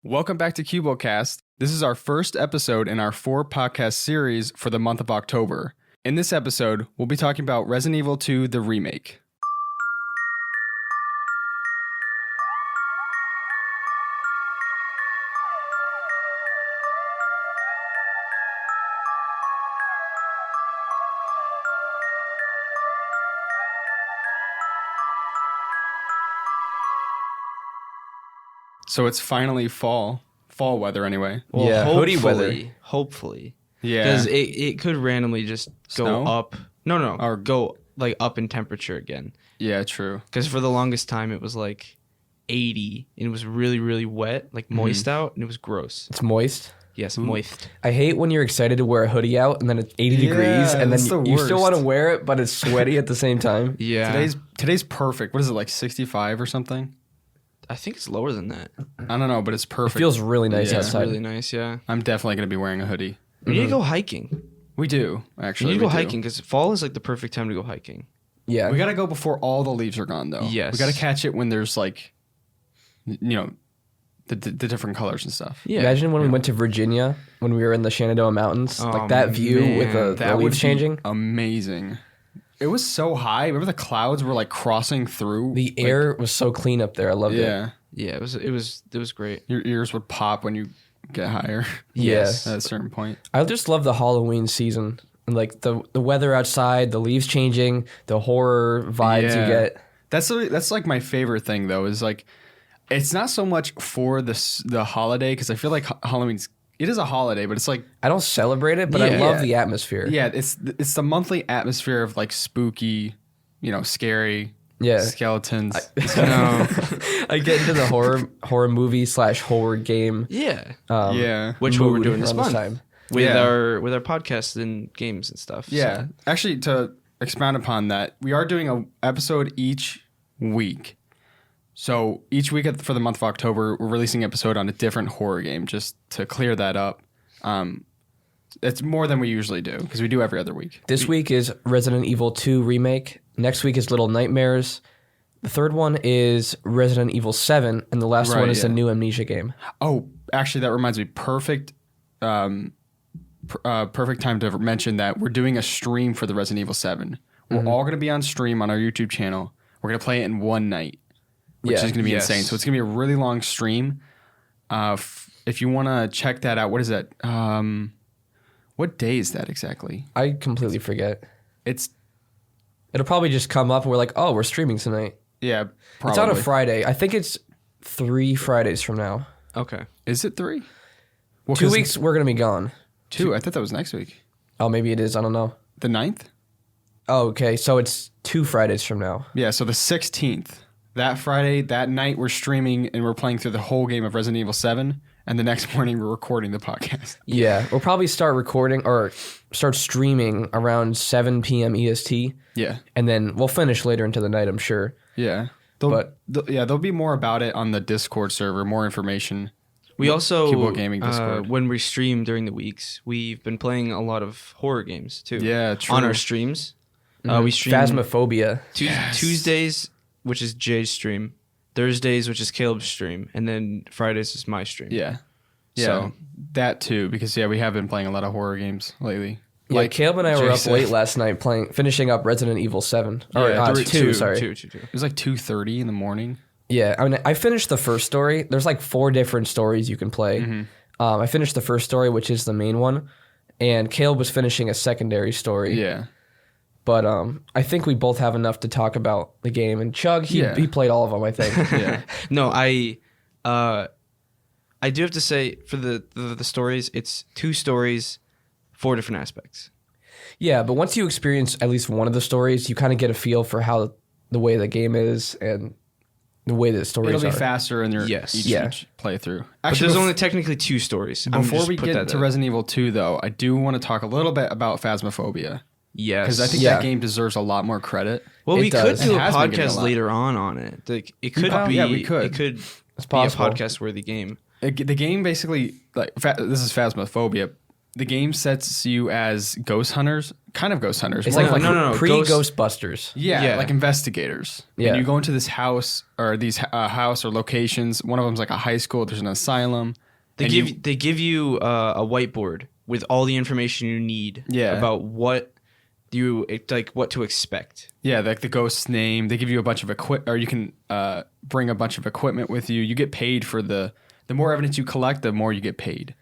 Welcome back to CuboldCast. This is our first episode in our 4-podcast series for the month of October. In this episode, we'll be talking about Resident Evil 2, the remake. So it's finally fall weather anyway. Well, yeah, hoodie weather. Hopefully. Yeah. Because it could randomly just go Snow? up. No. Or go like up in temperature again. Yeah, true. Because for the longest time, it was like 80 and it was really, really wet, like moist out, and it was gross. It's moist. Yes, moist. I hate when you're excited to wear a hoodie out and then it's 80 degrees and then you still want to wear it, but it's sweaty at the same time. Yeah. Today's perfect. What is it, like 65 or something? I think it's lower than that. I don't know, but it's perfect. It feels really nice It's outside. really nice, yeah. I'm definitely going to be wearing a hoodie. We need to go hiking. We do, actually. We need to go hiking because fall is like the perfect time to go hiking. Yeah. We got to go before all the leaves are gone, though. Yes. We got to catch it when there's like, the different colors and stuff. Yeah. Imagine when we went to Virginia, when we were in the Shenandoah Mountains, like that view with the leaves changing. Amazing. It was so high. Remember the clouds were like crossing through? The air was so clean up there. I loved it. Yeah, it was great. Your ears would pop when you get higher. Yes. At a certain point. I just love the Halloween season. And like the weather outside, the leaves changing, the horror vibes you get. That's like my favorite thing though, is like it's not so much for the holiday, because I feel like it is a holiday, but it's like I don't celebrate it, but I love the atmosphere. Yeah, it's the monthly atmosphere of like spooky, scary skeletons. I get into the horror movie / horror game. Yeah. Which what we're doing this month time. with our podcasts and games and stuff. Yeah. So. Actually, to expound upon that, we are doing an episode each week. So each week for the month of October, we're releasing an episode on a different horror game, just to clear that up. It's more than we usually do, because we do every other week. This week is Resident Evil 2 Remake. Next week is Little Nightmares. The third one is Resident Evil 7, and the last one is the new Amnesia game. Oh, actually, that reminds me. Perfect time to mention that we're doing a stream for the Resident Evil 7. We're all going to be on stream on our YouTube channel. We're going to play it in one night, which is going to be insane. So it's going to be a really long stream. If you want to check that out, what is that? What day is that exactly? I completely forget. It'll probably just come up and we're like, oh, we're streaming tonight. Yeah, probably. It's on a Friday. I think it's 3 Fridays from now. Okay. Is it 3? Well, 2 weeks, we're going to be gone. 2? I thought that was next week. Oh, maybe it is. I don't know. The 9th? Oh, okay. So it's 2 Fridays from now. Yeah, so the 16th. That Friday, that night, we're streaming and we're playing through the whole game of Resident Evil 7. And the next morning, we're recording the podcast. Yeah. We'll probably start recording or start streaming around 7 p.m. EST. Yeah. And then we'll finish later into the night, I'm sure. Yeah. There'll be more about it on the Discord server, more information. We also, Cubold Gaming Discord. When we stream during the weeks, we've been playing a lot of horror games, too. Yeah, true. On our streams. Mm-hmm. We stream Phasmophobia. Tuesdays, which is Jay's stream. Thursdays, which is Caleb's stream. And then Fridays is my stream. Yeah. Yeah. So that too, because we have been playing a lot of horror games lately. Yeah, like Caleb and I were up late last night finishing up Resident Evil 7. Or 2, sorry. 2. It was like 2:30 in the morning. Yeah, I mean, I finished the first story. There's like 4 different stories you can play. Mm-hmm. I finished the first story, which is the main one, and Caleb was finishing a secondary story. Yeah. But I think we both have enough to talk about the game. And Chug, he played all of them, I think. Yeah. No, I do have to say, for the stories, it's 2 stories, 4 different aspects. Yeah, but once you experience at least one of the stories, you kind of get a feel for how the way the game is and the way the stories are. It'll be faster in your each playthrough. Actually, but there's only technically 2 stories. Before we get to Resident Evil 2, though, I do want to talk a little bit about Phasmophobia. Yes. Because I think that game deserves a lot more credit. Well, we could do a podcast later on it. Like, it could be. Yeah, we could. It could be a podcast-worthy game. The game basically, this is Phasmophobia. the game sets you as ghost hunters, kind of ghost hunters. It's more like no. pre-Ghostbusters. yeah, like investigators. Yeah. And you go into this house or these house or locations. One of them's like a high school. There's an asylum. They give you a whiteboard with all the information you need about what to expect. Yeah, like the ghost's name. They give you a bunch of or you can bring a bunch of equipment with you. You get paid for the more evidence you collect, the more you get paid.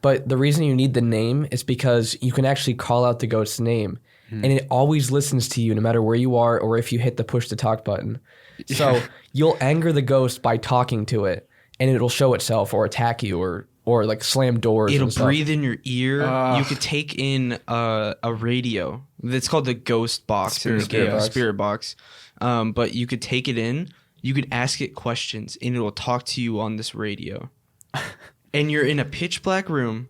But the reason you need the name is because you can actually call out the ghost's name, and it always listens to you no matter where you are or if you hit the push to talk button. So you'll anger the ghost by talking to it, and it'll show itself or attack you or like slam doors. It'll and stuff. breathe in your ear. You could take in a radio. It's called the ghost box in the game, spirit box. But you could take it in. You could ask it questions, and it'll talk to you on this radio. And you're in a pitch black room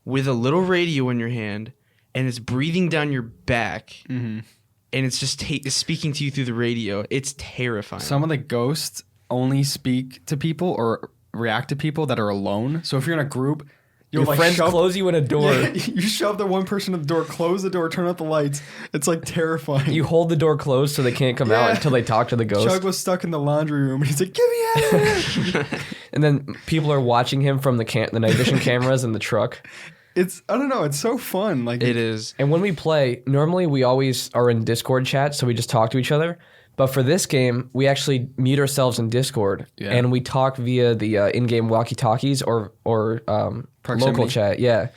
with a little radio in your hand, and it's breathing down your back, and it's just speaking to you through the radio. It's terrifying. Some of the ghosts only speak to people or react to people that are alone. So if you're in a group, Your friends close you in a door. Yeah, you shove the one person in the door, close the door, turn out the lights. It's like terrifying. You hold the door closed so they can't come out until they talk to the ghost. Chug was stuck in the laundry room, and he's like, "Get me out of here!" And then people are watching him from the night vision cameras in the truck. I don't know. It's so fun. Like it is. And when we play, normally we always are in Discord chat, so we just talk to each other. But for this game, we actually mute ourselves in Discord, and we talk via the in-game walkie-talkies or local chat. Yeah.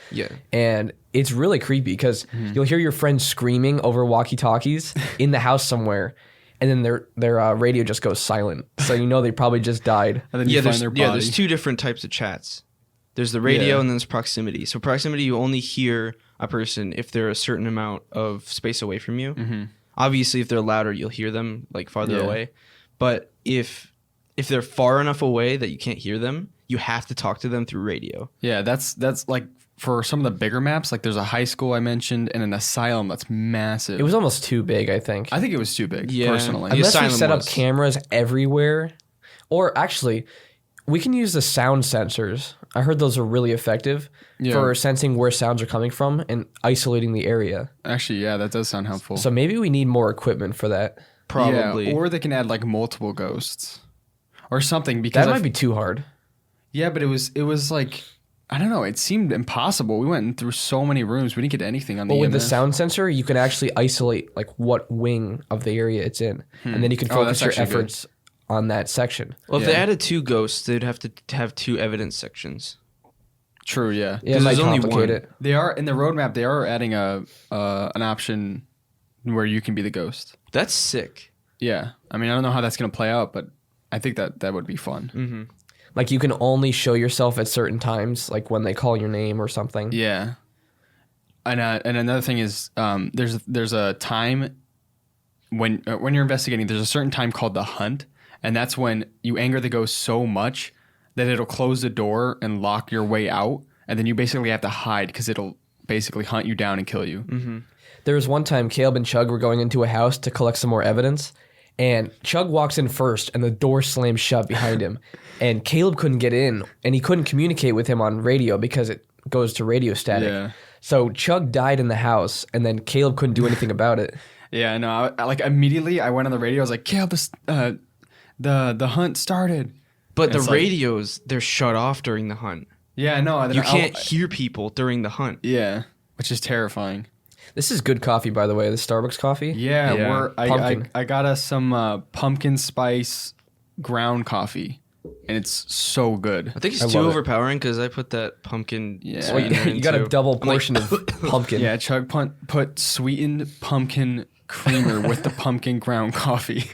And it's really creepy because you'll hear your friends screaming over walkie-talkies in the house somewhere, and then their radio just goes silent. So you know they probably just died. And then you find their body. There's two different types of chats. There's the radio and then there's proximity. So proximity, you only hear a person if they're a certain amount of space away from you. Mm-hmm. Obviously, if they're louder, you'll hear them like farther away. But if they're far enough away that you can't hear them, you have to talk to them through radio. Yeah, that's like for some of the bigger maps, like there's a high school I mentioned and an asylum that's massive. It was almost too big, I think. I think it was too big, personally. Unless we set up cameras everywhere. Or actually, we can use the sound sensors. I heard those are really effective for sensing where sounds are coming from and isolating the area. Actually, yeah, that does sound helpful. So maybe we need more equipment for that. Probably. Yeah, or they can add like multiple ghosts or something. Because that might be too hard. Yeah, but it was like, I don't know. It seemed impossible. We went through so many rooms. We didn't get anything on the But with EMF. the sound sensor, you can actually isolate like what wing of the area it's in. And then you can focus your efforts on that section. Well, if they added 2 ghosts, they'd have to have 2 evidence sections. True, yeah. Yeah, it might there's only complicate one. it. They are in the roadmap. They are adding an option where you can be the ghost. That's sick. Yeah, I mean, I don't know how that's gonna play out, but I think that would be fun. Mm-hmm. Like you can only show yourself at certain times, like when they call your name or something. Yeah, and another thing is, there's a time when you're investigating. There's a certain time called the hunt, and that's when you anger the ghost so much that it'll close the door and lock your way out, and then you basically have to hide because it'll basically hunt you down and kill you. Mm-hmm. There was one time Caleb and Chug were going into a house to collect some more evidence, and Chug walks in first, and the door slams shut behind him, and Caleb couldn't get in, and he couldn't communicate with him on radio because it goes to radio static. Yeah. So Chug died in the house, and then Caleb couldn't do anything about it. Yeah, no, I like immediately I went on the radio. I was like, Caleb, the hunt started. But the radios, they're shut off during the hunt. Yeah, no. You can't hear people during the hunt. Yeah, which is terrifying. This is good coffee, by the way. This Starbucks coffee. Yeah. Pumpkin. I got us some pumpkin spice ground coffee, and it's so good. I think it's too overpowering because I put that pumpkin sweetener in You got a too. double portion of pumpkin. Yeah, Chug put sweetened pumpkin creamer with the pumpkin ground coffee.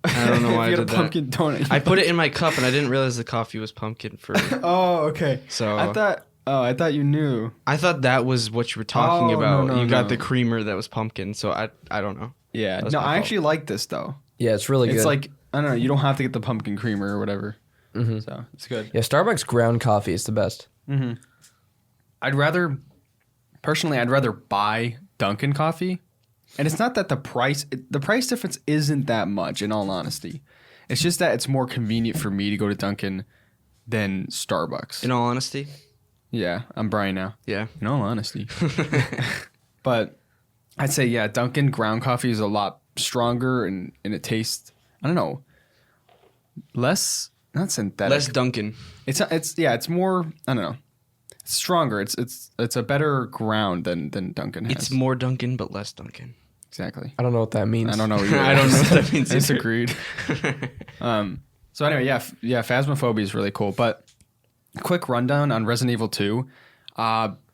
I don't know why I you did got a pumpkin donut. I put it in my cup and I didn't realize the coffee was pumpkin for. Oh, okay. So I thought you knew. I thought that was what you were talking about. No, you got the creamer that was pumpkin, so I don't know. Yeah. That's No, my I fault. actually like this though. Yeah, it's really good. It's like, I don't know, you don't have to get the pumpkin creamer or whatever. Mm-hmm. So it's good. Yeah, Starbucks ground coffee is the best. Mm-hmm. I'd rather buy Dunkin' coffee. And it's not that the price difference isn't that much, in all honesty. It's just that it's more convenient for me to go to Dunkin' than Starbucks. In all honesty, Yeah, I'm Brian now. Yeah. In all honesty. But I'd say, yeah, Dunkin' ground coffee is a lot stronger and it tastes, I don't know, less, not synthetic. Less Dunkin'. It's more, I don't know. It's stronger. It's a better ground than Dunkin' has. It's more Dunkin', but less Dunkin'. Exactly. I don't know what that means. I don't know either. I don't know what that means. Disagreed. So anyway, yeah, Phasmophobia is really cool. But quick rundown on Resident Evil 2.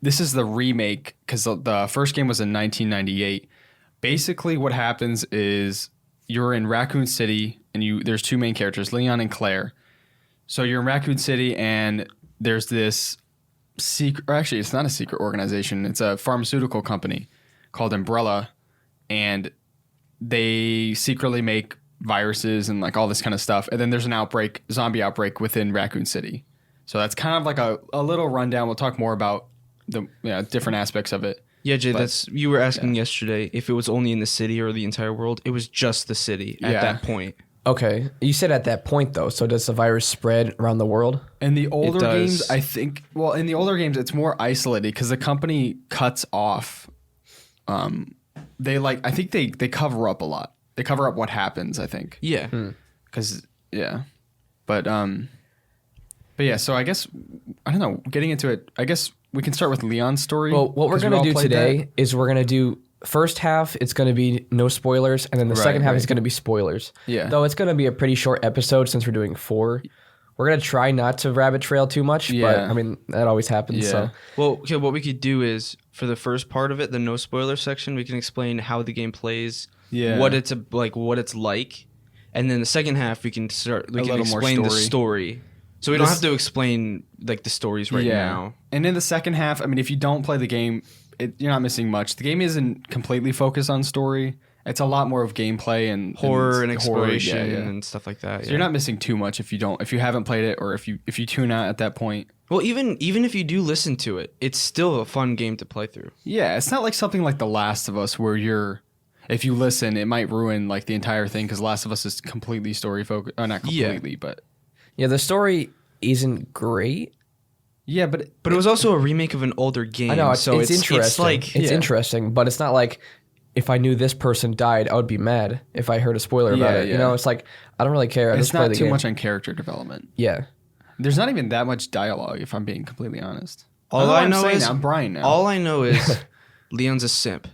This is the remake because the first game was in 1998. Basically, what happens is you're in Raccoon City, and there's two main characters, Leon and Claire. So you're in Raccoon City, and there's this secret. Or actually, it's not a secret organization. It's a pharmaceutical company called Umbrella, and they secretly make viruses and like all this kind of stuff. And then there's an zombie outbreak within Raccoon City. So that's kind of like a little rundown. We'll talk more about the different aspects of it. Yeah, Jay, you were asking yesterday if it was only in the city or the entire world. It was just the city at that point. Okay. You said at that point, though. So does the virus spread around the world? In the older games, I think, in the older games, it's more isolated because the company cuts off. I think they cover up a lot. They cover up what happens, I think. Yeah. Because, But yeah, so I guess, I don't know, getting into it, I guess we can start with Leon's story. Well, what we're going to do today is we're going to do first half, it's going to be no spoilers, and then the second half is going to be spoilers. Yeah. Though it's going to be a pretty short episode since we're doing 4. We're going to try not to rabbit trail too much, but I mean, that always happens. Yeah. So. Well, okay, what we could do is, for the first part of it, the no spoiler section, we can explain how the game plays, what it's like, and then the second half we can explain the story. So we don't have to explain like the stories now. And in the second half, I mean, if you don't play the game, you're not missing much. The game isn't completely focused on story. It's a lot more of gameplay and horror and exploration and stuff like that. So you're not missing too much if you haven't played it, or if you tune out at that point. Well, even if you do listen to it, it's still a fun game to play through. Yeah, it's not like something like The Last of Us where if you listen, it might ruin like the entire thing because Last of Us is completely story focused. Not completely, but yeah, the story isn't great. Yeah, but it was also a remake of an older game. I know, so it's interesting. It's interesting, but it's not like if I knew this person died, I would be mad if I heard a spoiler about it. Yeah. You know, it's like I don't really care. It's not too much on character development. Yeah, there's not even that much dialogue, if I'm being completely honest. All I know is I'm Brian now. All I know is Leon's a simp.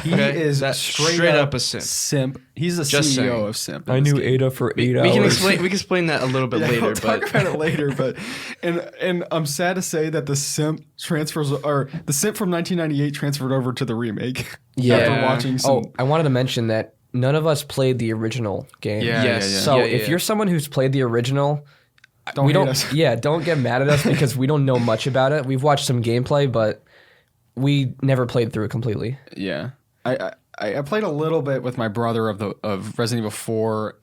He is straight up a simp. He's the CEO of Simp. I knew Ada for 8 hours. We can explain that a little bit later. We'll talk about it later, but and I'm sad to say that the Simp transfers, or the Simp from 1998 transferred over to the remake. Yeah. After watching some. I wanted to mention that none of us played the original game. So if you're someone who's played the original, don't get mad at us because we don't know much about it. We've watched some gameplay, but we never played through it completely. Yeah, I played a little bit with my brother of Resident Evil 4,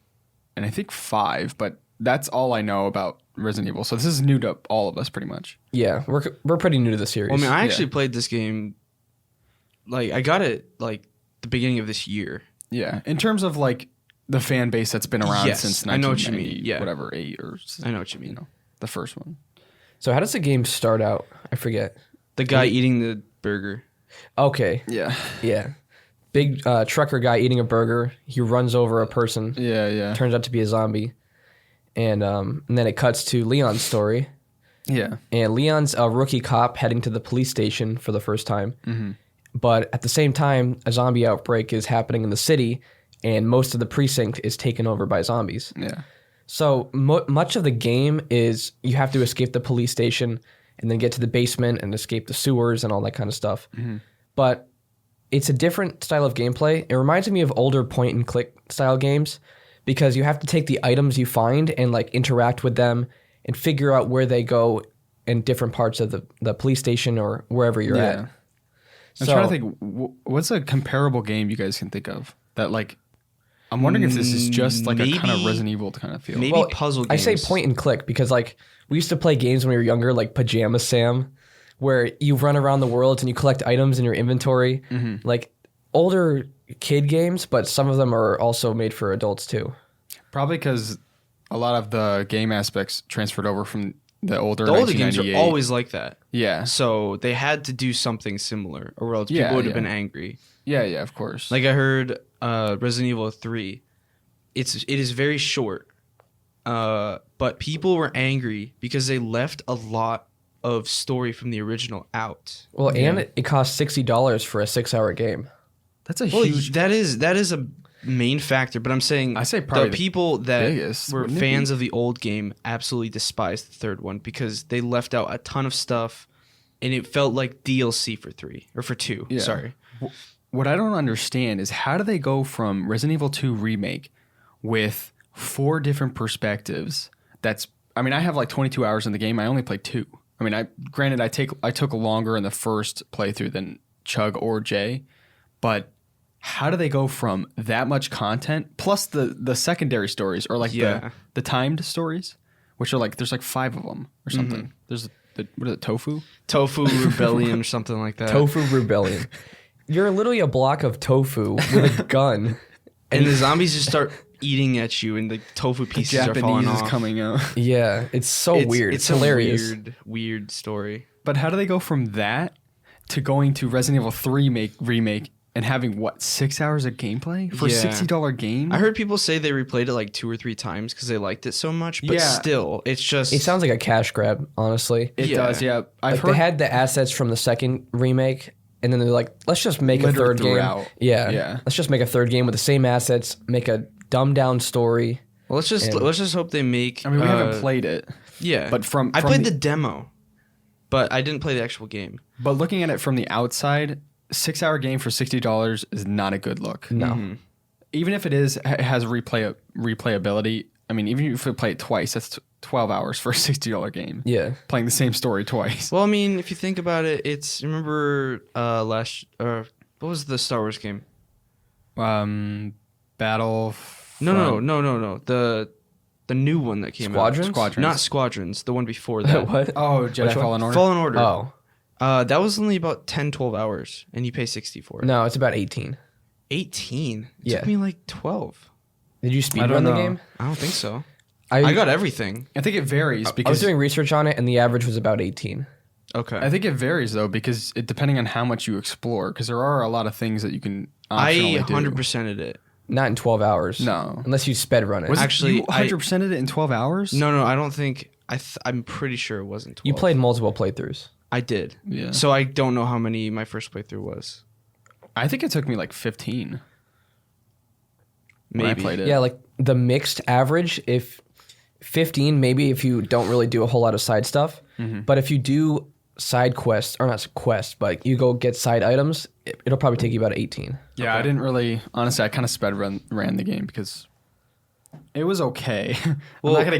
and I think 5, but that's all I know about Resident Evil. So this is new to all of us, pretty much. Yeah, we're pretty new to the series. Well, I mean, I actually played this game. Like, I got it like the beginning of this year. Yeah, in terms of like the fan base that's been around since 1990, I know what you mean. Yeah, whatever 8 or I know what you mean. The first one. So how does the game start out? I forget. The guy eating the burger. Okay. Yeah. Yeah. Big trucker guy eating a burger. He runs over a person. Yeah. Turns out to be a zombie. And then it cuts to Leon's story. Yeah. And Leon's a rookie cop heading to the police station for the first time. Mm-hmm. But at the same time, a zombie outbreak is happening in the city, and most of the precinct is taken over by zombies. Yeah. So much of the game is you have to escape the police station and then get to the basement and escape the sewers and all that kind of stuff. Mm-hmm. But it's a different style of gameplay. It reminds me of older point-and-click style games because you have to take the items you find and like interact with them and figure out where they go in different parts of the police station or wherever you're at. I'm trying to think, what's a comparable game you guys can think of that like, I'm wondering if this is just like a kind of Resident Evil kind of feel. Maybe puzzle games. I say point and click because like we used to play games when we were younger, like Pajama Sam, where you run around the world and you collect items in your inventory. Mm-hmm. Like older kid games, but some of them are also made for adults too. Probably because a lot of the game aspects transferred over from the older games are always like that. Yeah. So they had to do something similar, or else people would have been angry. Yeah, of course. Like I heard Resident Evil 3, it is very short, but people were angry because they left a lot of story from the original out. Well, and it cost $60 for a 6-hour game. That's a huge. That is a main factor, but I'm saying probably the people that were fans of the old game absolutely despised the third one because they left out a ton of stuff, and it felt like DLC for 3 or for 2. Yeah. Sorry. What I don't understand is how do they go from Resident Evil 2 Remake with 4 different perspectives? I have like 22 hours in the game. I only played 2. I mean, I took longer in the first playthrough than Chug or Jay, but how do they go from that much content plus the secondary stories or like the timed stories, which are like there's like 5 of them or something. Mm-hmm. There's what is it, Tofu Rebellion or something like that. Tofu Rebellion. You're literally a block of tofu with a gun, and the zombies just start eating at you, and the tofu pieces are falling off. Is coming out. Yeah, it's weird. It's hilarious. Weird story. But how do they go from that to going to Resident Evil 3 remake and having 6 hours of gameplay for a $60 game? I heard people say they replayed it like 2 or 3 times because they liked it so much. But still, it's just it sounds like a cash grab. Honestly, it does. Yeah, they had the assets from the second remake. And then they're like, let's just make a third game. Yeah. Let's just make a third game with the same assets, make a dumbed down story. Well, let's just hope they make. I mean, we haven't played it. Yeah. But I played the demo, but I didn't play the actual game. But looking at it from the outside, 6-hour game for $60 is not a good look. No. Mm-hmm. Even if it has replayability, I mean, even if you play it twice, that's 12 hours for a $60 game. Yeah. Playing the same story twice. Well, I mean, if you think about it, remember what was the Star Wars game? Battle. No. The new one that came out. Squadrons? Not Squadrons. The one before that. What? Oh, Jedi Fallen Order? Fallen Order. Oh. That was only about 10, 12 hours, and you pay 60 for it. No, it's about 18. 18? It took me like 12. Did you speedrun the game? I don't think so. I got everything. I think it varies because I was doing research on it, and the average was about 18. Okay. I think it varies though because depending on how much you explore, because there are a lot of things that you can. I 100%ed it. Not in 12 hours. No, unless you sped run it. Actually, 100%ed it in 12 hours. No, I don't think. I'm pretty sure it wasn't 12. You played multiple playthroughs. I did. Yeah. So I don't know how many my first playthrough was. I think it took me like 15. Maybe. When I played it. Yeah, like the mixed average, if 15, maybe if you don't really do a whole lot of side stuff. Mm-hmm. But if you do side quests, or not quests, but you go get side items, it'll probably take you about 18. Yeah, okay. I didn't really, honestly, I kind of ran the game because it was okay. Well, I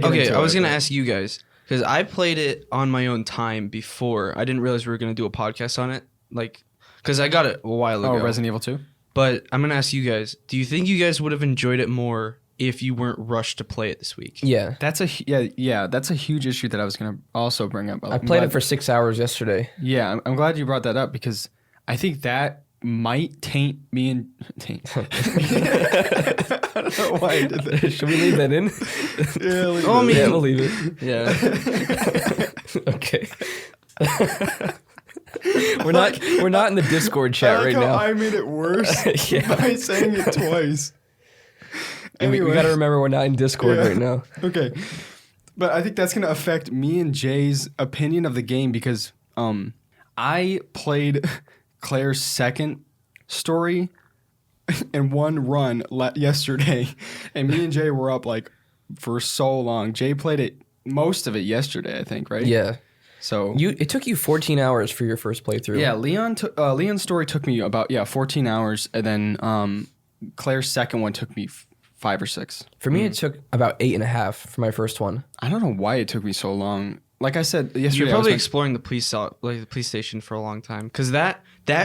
was going to ask you guys, because I played it on my own time before. I didn't realize we were going to do a podcast on it, because I got it a while ago. Oh, Resident Evil 2? But I'm going to ask you guys, do you think you guys would have enjoyed it more if you weren't rushed to play it this week? Yeah. That's a huge issue that I was going to also bring up. I played it for 6 hours yesterday. Yeah, I'm glad you brought that up because I think that might taint me and taint. I don't know why I did that. Should we leave that in? Yeah, we'll leave it. Yeah. Okay. We're not in the Discord chat right now. I made it worse by saying it twice. Anyway. We got to remember we're not in Discord right now. Okay. But I think that's going to affect me and Jay's opinion of the game because I played Claire's second story in one run yesterday. And me and Jay were up for so long. Jay played most of it yesterday, I think, right? Yeah. So it took you 14 hours for your first playthrough. Yeah, Leon's story took me about 14 hours, and then Claire's second one took me 5 or 6. For me, it took about 8.5 for my first one. I don't know why it took me so long. Like I said yesterday, you're probably exploring the police station for a long time because that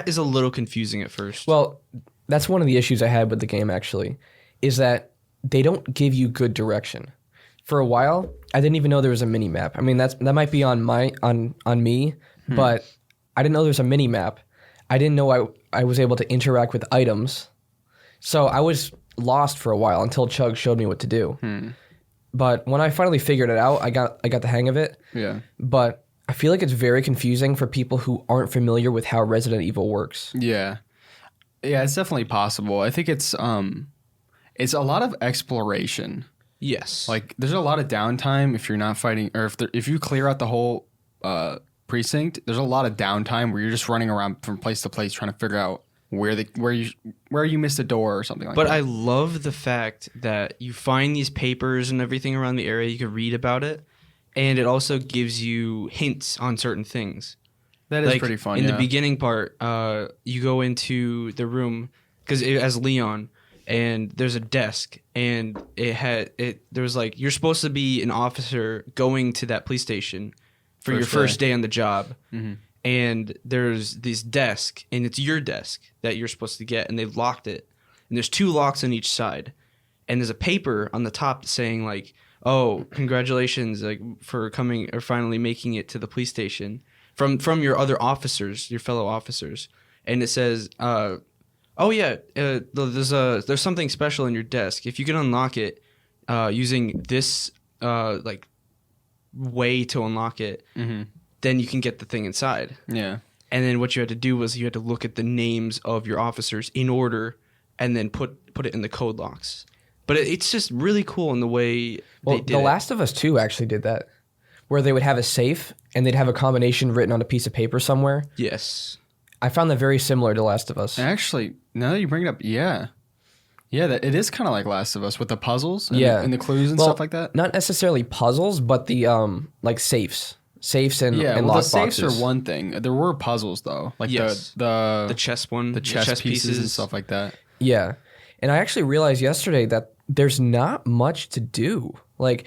is a little confusing at first. Well, that's one of the issues I had with the game actually, is that they don't give you good direction. For a while, I didn't even know there was a mini map. I mean, that might be on me, but I didn't know there was a mini map. I didn't know I was able to interact with items, so I was lost for a while until Chug showed me what to do. But when I finally figured it out, I got the hang of it. Yeah. But I feel like it's very confusing for people who aren't familiar with how Resident Evil works. Yeah. Yeah, it's definitely possible. I think it's a lot of exploration. Yes. Like there's a lot of downtime if you're not fighting, or if you clear out the whole precinct, there's a lot of downtime where you're just running around from place to place trying to figure out where you missed a door or something like that. But I love the fact that you find these papers and everything around the area, you can read about it, and it also gives you hints on certain things. That is pretty fun. In the beginning part, you go into the room as Leon, and there's a desk, and there was like, you're supposed to be an officer going to that police station for your first day on the job. Mm-hmm. And there's this desk, and it's your desk that you're supposed to get, and they've locked it. And there's 2 locks on each side. And there's a paper on the top saying like, oh, congratulations, like, for coming or finally making it to the police station from your other officers, your fellow officers. And it says, oh yeah, there's something special in your desk. If you can unlock it using this like way to unlock it, mm-hmm. then you can get the thing inside. Yeah. And then what you had to do was you had to look at the names of your officers in order, and then put it in the code locks. But it's just really cool in the way they did it. The Last of Us 2 actually did that, where they would have a safe and they'd have a combination written on a piece of paper somewhere. Yes. I found that very similar to Last of Us. Actually, now that you bring it up, yeah, it is kind of like Last of Us with the puzzles and the clues and stuff like that. Not necessarily puzzles, but the like safes and lock the safes boxes are one thing. There were puzzles though, like the chess one, the chess pieces and stuff like that. Yeah, and I actually realized yesterday that there's not much to do. Like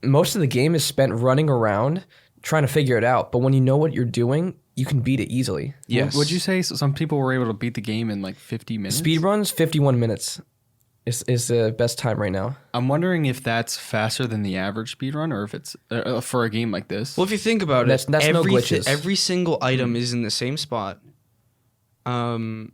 most of the game is spent running around trying to figure it out, but when you know what you're doing, you can beat it easily. Yes. Would you say some people were able to beat the game in like 50 minutes? Speedruns, 51 minutes is the best time right now. I'm wondering if that's faster than the average speedrun, or if it's for a game like this. Well, if you think about it, that's no glitches. Every single item is in the same spot, and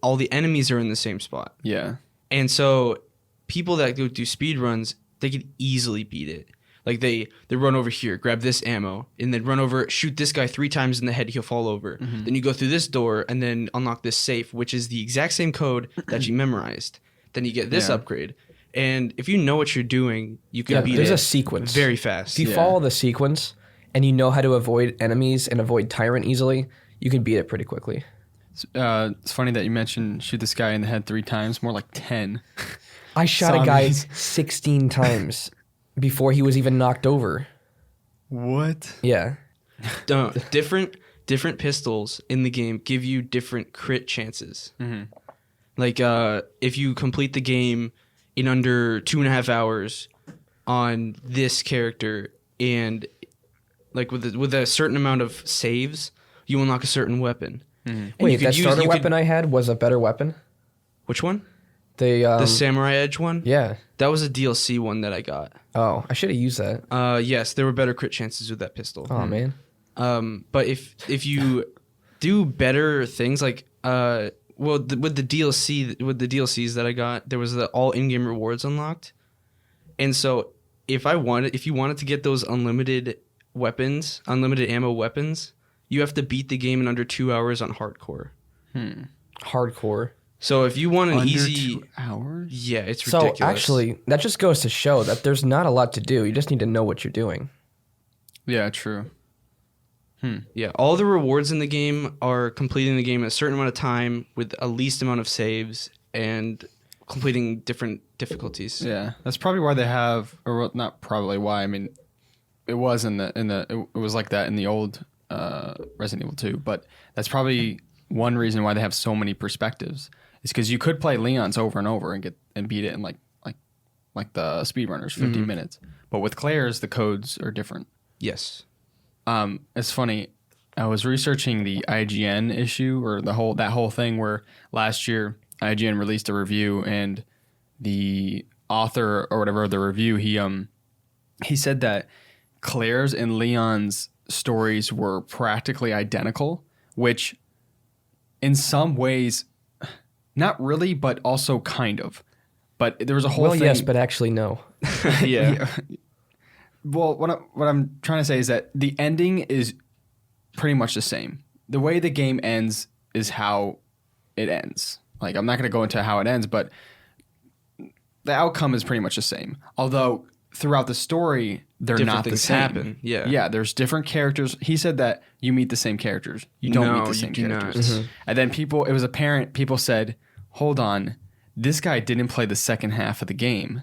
all the enemies are in the same spot. Yeah. And so people that go do speedruns, they can easily beat it. Like they run over here, grab this ammo, and then run over, shoot this guy 3 times in the head, he'll fall over. Mm-hmm. Then you go through this door and then unlock this safe, which is the exact same code that you memorized. Then you get this upgrade. And if you know what you're doing, you can beat it. There's a sequence. Very fast. If you follow the sequence and you know how to avoid enemies and avoid Tyrant easily, you can beat it pretty quickly. It's funny that you mentioned shoot this guy in the head 3 times, more like 10. I shot a guy 16 times before he was even knocked over. What? Yeah. Different pistols in the game give you different crit chances. Mm-hmm. Like if you complete the game in under 2.5 hours on this character, and like with a certain amount of saves, you unlock a certain weapon. Mm-hmm. Wait, that starter weapon I had was a better weapon? Which one? The Samurai Edge one? Yeah. That was a DLC one that I got. Oh, I should have used that. Yes, there were better crit chances with that pistol. Oh, man. But if you do better things, like with the DLCs that I got, there was the all in-game rewards unlocked. And so if you wanted to get those unlimited ammo weapons, you have to beat the game in under 2 hours on hardcore. Hardcore. So if you want an under easy 2 hours, yeah, it's ridiculous. So actually, that just goes to show that there's not a lot to do. You just need to know what you're doing. Yeah, true. Yeah, all the rewards in the game are completing the game in a certain amount of time with a least amount of saves and completing different difficulties. Yeah, that's probably why they have, or not probably why. I mean, it was it was like that in the old Resident Evil 2, but that's probably one reason why they have so many perspectives. Is because you could play Leon's over and over and beat it in like the speedrunners 50 minutes, but with Claire's the codes are different. Yes. It's funny. I was researching the IGN issue, or that whole thing where last year IGN released a review, and the author or whatever of the review, he said that Claire's and Leon's stories were practically identical, which in some ways, not really, but also kind of. But there was a whole thing. Yes, but actually no. Yeah. Well, what I'm trying to say is that the ending is pretty much the same. The way the game ends is how it ends. Like, I'm not going to go into how it ends, but the outcome is pretty much the same. Although throughout the story, they're Different not the things same. happen. Yeah. Yeah, there's different characters. He said that you meet the same characters. You don't meet the same characters. And then it was apparent, people said, hold on, this guy didn't play the second half of the game.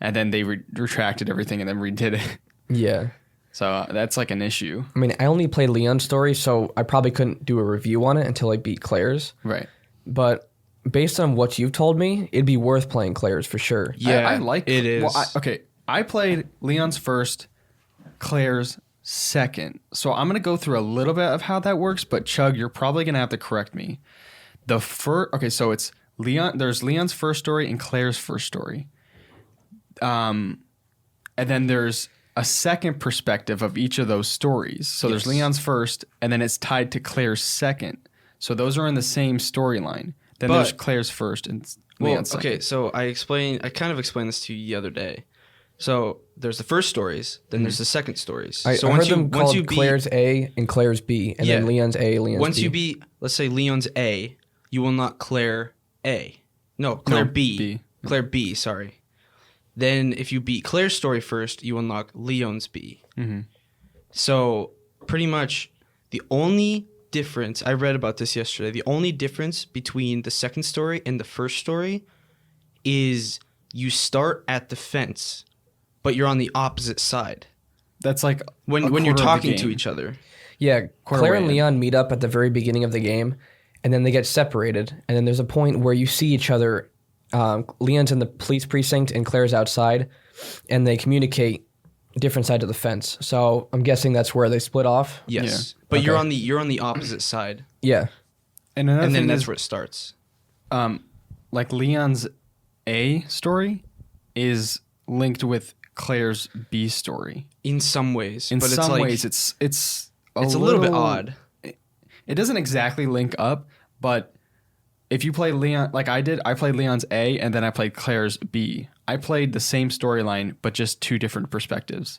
And then they retracted everything and then redid it. Yeah. So that's like an issue. I mean, I only played Leon's story, so I probably couldn't do a review on it until I beat Claire's. Right. But based on what you've told me, it'd be worth playing Claire's for sure. Yeah, I like it. Is. Well, I played Leon's first, Claire's second. So I'm going to go through a little bit of how that works, but Chug, you're probably going to have to correct me. So it's Leon. There's Leon's first story and Claire's first story. And then there's a second perspective of each of those stories. So there's Leon's first, and then it's tied to Claire's second. So those are in the same storyline. Then there's Claire's first and Leon's second. Okay, so I kind of explained this to you the other day. So there's the first stories, then there's the second stories. I heard them called Claire's A and Claire's B, and then Leon's A, Leon's B. Once you beat, let's say Leon's A, you will unlock Claire A. No, Claire B. Claire B, sorry. Then if you beat Claire's story first, you unlock Leon's B. Mm-hmm. So pretty much the only difference, I read about this yesterday, the only difference between the second story and the first story is you start at the fence, but you're on the opposite side. That's like when you're talking to each other. Yeah, Claire and Leon meet up at the very beginning of the game, and then they get separated. And then there's a point where you see each other. Leon's in the police precinct and Claire's outside, and they communicate different sides of the fence. So I'm guessing that's where they split off. Yes, but you're on the opposite side. Yeah, and then that's where it starts. Like Leon's A story is linked with Claire's B story in some ways. In but some ways, it's a little bit odd. It doesn't exactly link up, but if you play Leon, like I did, I played Leon's A and then I played Claire's B. I played the same storyline, but just two different perspectives.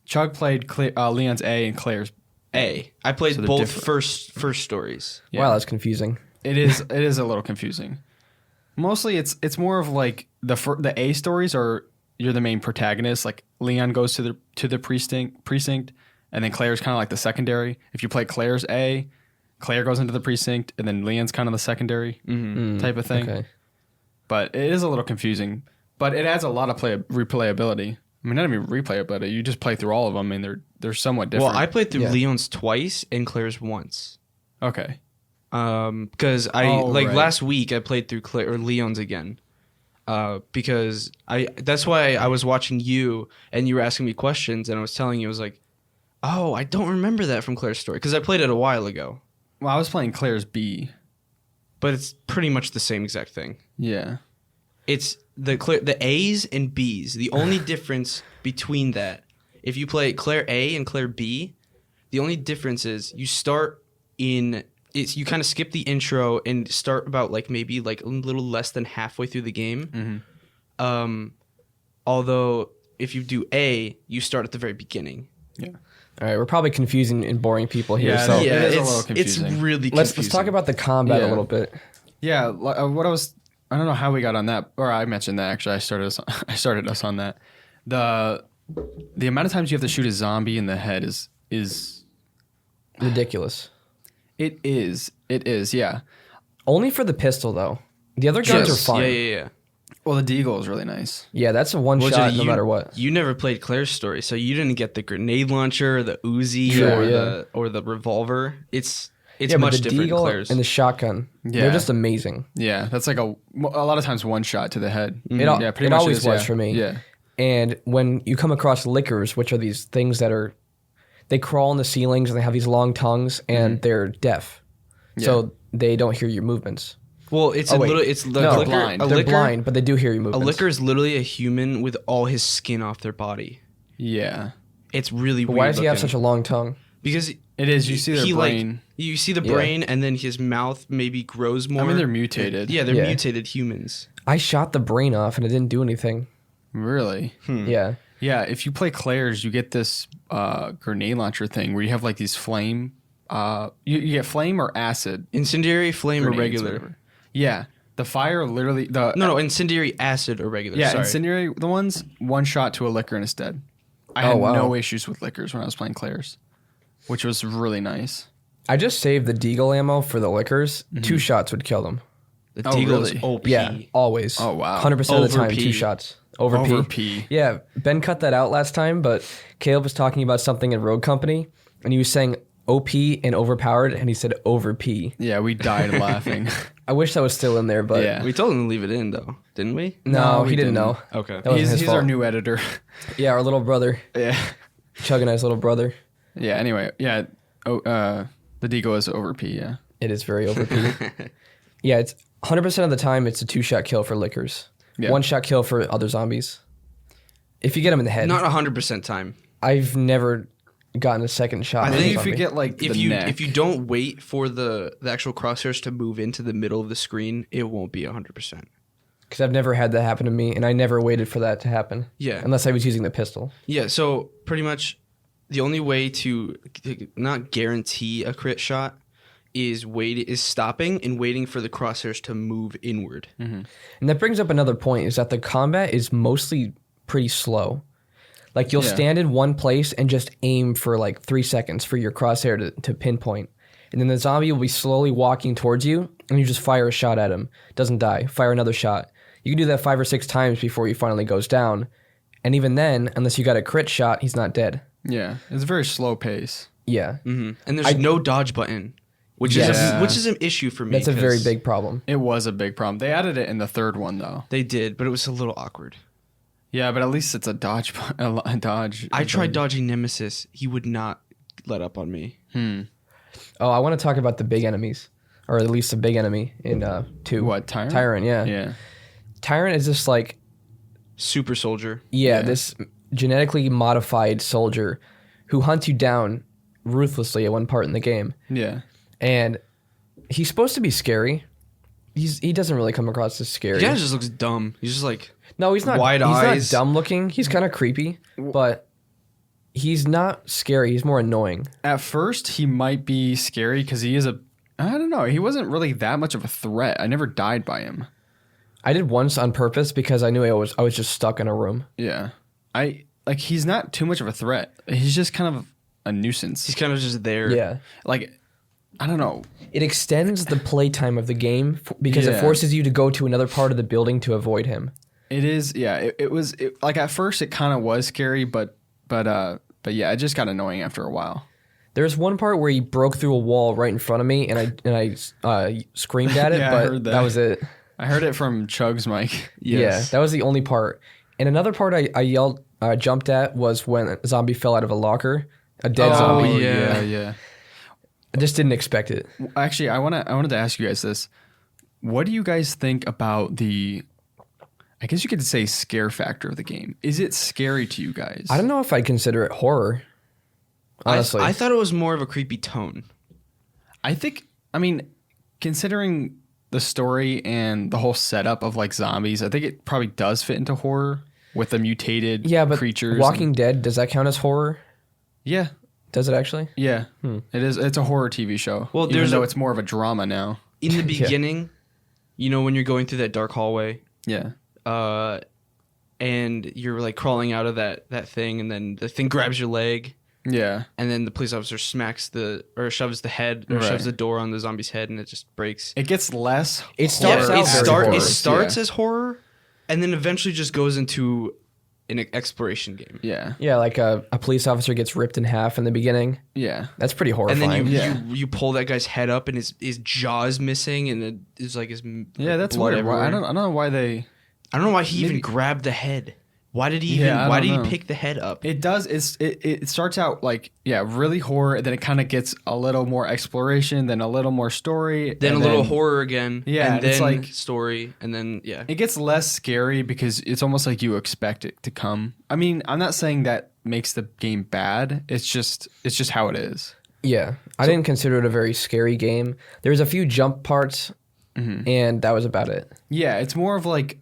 Chug played Leon's A and Claire's A. I played both first stories. Yeah. Wow, that's confusing. It is a little confusing. Mostly, it's more of like the A stories are you're the main protagonist. Like Leon goes to the precinct, and then Claire's kind of like the secondary. If you play Claire's A, Claire goes into the precinct, and then Leon's kind of the secondary type of thing. Okay. But it is a little confusing. But it adds a lot of replayability. I mean, not even replayability. You just play through all of them, and they're somewhat different. Well, I played through Leon's twice and Claire's once. Okay. Because last week I played through Leon's again. Because that's why I was watching you, and you were asking me questions, and I was telling you, I was like, oh, I don't remember that from Claire's story, because I played it a while ago. Well, I was playing Claire's B. But it's pretty much the same exact thing. Yeah. It's the A's and B's. The only difference between that, if you play Claire A and Claire B, the only difference is you start you kind of skip the intro and start about maybe a little less than halfway through the game. Mm-hmm. Although if you do A, you start at the very beginning. Yeah. All right, we're probably confusing and boring people here. Yeah, so it is a little confusing. It's really confusing. Let's talk about the combat a little bit. Yeah, I don't know how we got on that, or I mentioned that actually. I started us on that. The amount of times you have to shoot a zombie in the head is ridiculous. It is, yeah. Only for the pistol though. The other guns are fun. Yeah. Well, the deagle is really nice. Yeah, that's a one shot no matter what. You never played Claire's story, so you didn't get the grenade launcher, the Uzi, or the revolver. It's much different than Claire's. And the shotgun. Yeah. They're just amazing. Yeah, that's like a lot of times one shot to the head. Mm-hmm. It always was for me. Yeah. And when you come across lickers, which are these things that they crawl in the ceilings and they have these long tongues and they're deaf. Yeah. So they don't hear your movements. Well, they're blind. They're blind, but they do hear your movements. A licker is literally a human with all his skin off their body. Yeah. It's really weird. Why does he have such a long tongue? Because it is. You see their brain. Like, you see the brain, and then his mouth maybe grows more. I mean, they're mutated. Yeah, they're mutated humans. I shot the brain off, and it didn't do anything. Really? Yeah. Yeah, if you play Claire's, you get this grenade launcher thing where you have like these flame. You get flame or acid. Incendiary, flame, grenades, or regular. Whatever. Yeah, the fire literally. No, incendiary, acid, or regular. Yeah, sorry. incendiary. The ones one shot to a liquor and it's dead. I had no issues with liquors when I was playing Claire's, which was really nice. I just saved the deagle ammo for the liquors. 2 shots would kill them. The deagle is OP. Yeah, always. Oh wow, 100% of the time, 2 shots. Over P. Yeah, Ben cut that out last time, but Caleb was talking about something in Rogue Company, and he was saying OP and overpowered, and he said over P. Yeah, we died laughing. I wish that was still in there, but yeah. We told him to leave it in, though, didn't we? No, he didn't know. Okay, he's our new editor. Yeah, our little brother. Yeah, Chug and I's little brother. Yeah. Anyway, yeah. The deagle is over P. Yeah, it is very over P. Yeah, it's 100% of the time it's a 2-shot kill for liquors. Yeah. 1-shot kill for other zombies. If you get them in the head. Not 100% time. I've never gotten a second shot. I think if you get like if you don't wait for the actual crosshairs to move into the middle of the screen, it won't be 100%. Because I've never had that happen to me, and I never waited for that to happen. Yeah. Unless I was using the pistol. Yeah, so pretty much the only way to not guarantee a crit shot is stopping and waiting for the crosshairs to move inward. Mm-hmm. And that brings up another point, is that the combat is mostly pretty slow. Like you'll stand in one place and just aim for like 3 seconds for your crosshair to pinpoint. And then the zombie will be slowly walking towards you and you just fire a shot at him. Doesn't die. Fire another shot. You can do that 5 or 6 times before he finally goes down. And even then, unless you got a crit shot, he's not dead. Yeah. It's a very slow pace. Yeah. Mm-hmm. And there's no dodge button. Which is an issue for me. That's a very big problem. It was a big problem. They added it in the 3rd one, though. They did, but it was a little awkward. Yeah, but at least it's a dodge. I tried dodging Nemesis. He would not let up on me. Oh, I want to talk about the big enemies. Or at least a big enemy in 2. What, Tyrant? Tyrant, yeah. Yeah. Tyrant is just like... super soldier. Yeah, this genetically modified soldier who hunts you down ruthlessly at one part in the game. Yeah. And he's supposed to be scary. He doesn't really come across as scary. He just looks dumb. He's just like no, he's not. Wide eyes. He's not dumb looking. He's kind of creepy, but he's not scary. He's more annoying. At first, he might be scary because he is I don't know. He wasn't really that much of a threat. I never died by him. I did once on purpose because I knew I was just stuck in a room. Yeah, he's not too much of a threat. He's just kind of a nuisance. He's kind of just there. Yeah, like. I don't know. It extends the playtime of the game because it forces you to go to another part of the building to avoid him. It is, yeah. It was like at first it kind of was scary, but yeah, it just got annoying after a while. There's one part where he broke through a wall right in front of me, and I screamed at it, yeah, but I heard that. That was it. I heard it from Chug's mic. Yes. Yeah, that was the only part. And another part I yelled, jumped at was when a zombie fell out of a locker, a dead zombie. Oh yeah. I just didn't expect it. Actually, I wanted to ask you guys this. What do you guys think about the, I guess you could say, scare factor of the game? Is it scary to you guys? I don't know if I'd consider it horror. Honestly. I thought it was more of a creepy tone. I mean, considering the story and the whole setup of like zombies, I think it probably does fit into horror with the mutated creatures. Walking Dead, does that count as horror? Yeah. Does it actually? Yeah, It is. It's a horror TV show. Well, even though it's more of a drama now. In the beginning, when you're going through that dark hallway, and you're like crawling out of that thing, and then the thing grabs your leg, and then the police officer shoves the door on the zombie's head, and it just breaks. It gets less. It starts as horror, and then eventually just goes into an exploration game. Yeah, like a police officer gets ripped in half in the beginning. Yeah. That's pretty horrifying. And then you pull that guy's head up and his jaw's missing and it's like his that's weird. I don't know why they... I don't know why he even grabbed the head. Why did he pick the head up? It does. It starts out like, really horror. And then it kind of gets a little more exploration, then a little more story. Then a little horror again. Yeah. And then it's like story. And then, It gets less scary because it's almost like you expect it to come. I mean, I'm not saying that makes the game bad. It's just how it is. Yeah, I didn't consider it a very scary game. There was a few jump parts, and that was about it. Yeah, it's more of like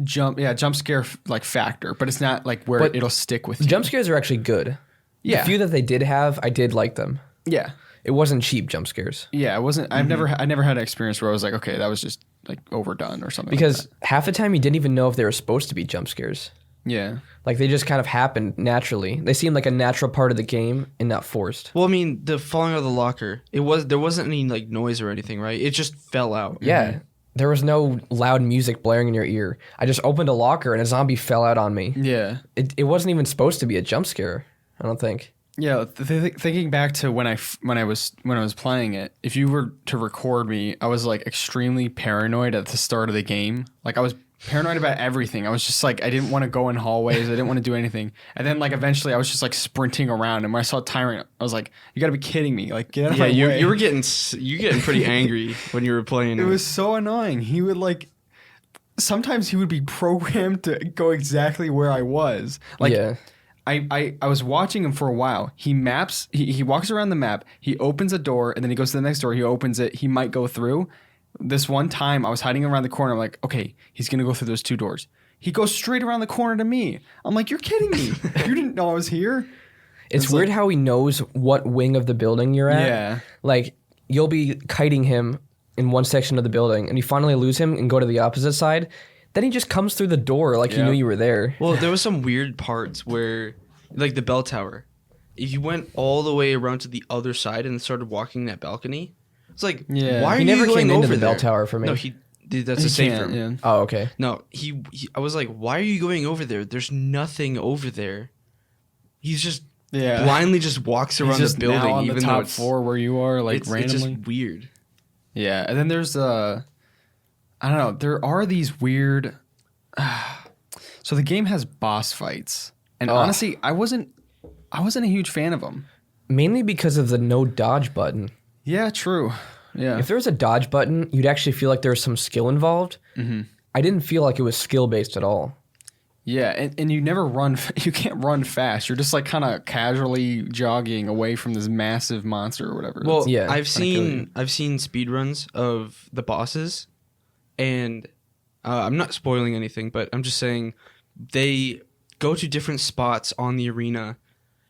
jump scare like factor, but it's not like where it'll stick with you. Jump scares are actually good. Yeah, the few that they did have, I did like them. Yeah, it wasn't cheap jump scares. Yeah, it wasn't. I never had an experience where I was like, okay, that was just like overdone or something. Because half the time you didn't even know if they were supposed to be jump scares. Yeah. Like they just kind of happened naturally. They seemed like a natural part of the game and not forced. Well, I mean, the falling out of the locker, there wasn't any like noise or anything, right? It just fell out. Yeah. There was no loud music blaring in your ear. I just opened a locker and a zombie fell out on me. Yeah. It wasn't even supposed to be a jump scare, I don't think. Yeah, thinking back to when I was playing it, if you were to record me, I was like extremely paranoid at the start of the game. Like I was paranoid about everything. I was just like, I didn't want to go in hallways. I didn't want to do anything. And then like eventually I was just like sprinting around, and when I saw Tyrant, I was like, you got to be kidding me. Like get out of my way. You were getting pretty angry when you were playing. It was so annoying. He would like sometimes he would be programmed to go exactly where I was. Like I was watching him for a while. He walks around the map, he opens a door, and then he goes to the next door, he opens it, he might go through. This one time I was hiding around the corner, I'm like, okay, he's gonna go through those two doors. He goes straight around the corner to me. I'm like, you're kidding me. You didn't know I was here? It's weird how he knows what wing of the building you're at. Yeah. Like you'll be kiting him in one section of the building and you finally lose him and go to the opposite side. Then he just comes through the door like he knew you were there. Well, there was some weird parts where, like the bell tower, if you went all the way around to the other side and started walking that balcony, it's like, why are you never going came into over the bell tower for me. No, that's a safe room. Yeah. Oh, okay. No, I was like, why are you going over there? There's nothing over there. He's just blindly just walks around the building, now on even the though top it's floor where you are, like randomly. It's just weird. Yeah, and then there's I don't know. There are these weird. So the game has boss fights, and honestly, I wasn't a huge fan of them. Mainly because of the no dodge button. Yeah, true. Yeah. If there was a dodge button, you'd actually feel like there was some skill involved. Mm-hmm. I didn't feel like it was skill based at all. Yeah, and you never run. You can't run fast. You're just like kind of casually jogging away from this massive monster or whatever. Well, I've seen speedruns of the bosses, and I'm not spoiling anything, but I'm just saying they go to different spots on the arena,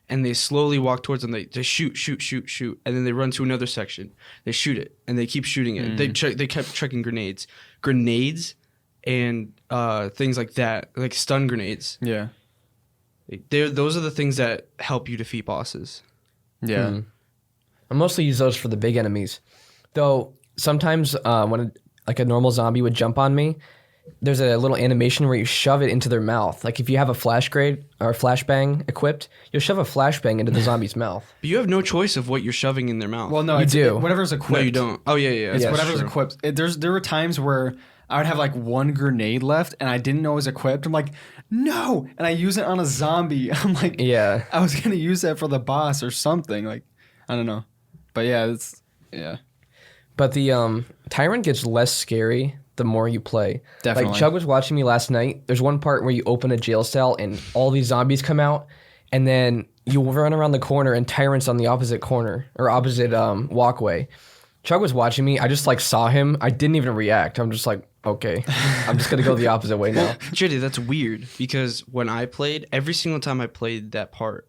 and they slowly walk towards them. They shoot, and then they run to another section. They shoot it, and they keep shooting it. They kept chucking grenades, and things like that, like stun grenades. Yeah, those are the things that help you defeat bosses. Yeah, I mostly use those for the big enemies, though. Sometimes when a normal zombie would jump on me, there's a little animation where you shove it into their mouth. Like if you have a flash grenade or a flashbang equipped, you'll shove a flashbang into the zombie's mouth. But you have no choice of what you're shoving in their mouth. Well, no, you do. Whatever's equipped. No, you don't. Oh yeah. It's whatever's equipped. There were times where I would have like one grenade left, and I didn't know it was equipped. I'm like, no, and I use it on a zombie. I'm like, I was gonna use that for the boss or something. Like, I don't know, but yeah. But the Tyrant gets less scary the more you play. Definitely. Like Chug was watching me last night. There's one part where you open a jail cell and all these zombies come out, and then you run around the corner and Tyrant's on the opposite corner or opposite walkway. Chug was watching me. I just like saw him. I didn't even react. I'm just like, okay, I'm just gonna go the opposite way now. JD, that's weird because when I played, every single time I played that part,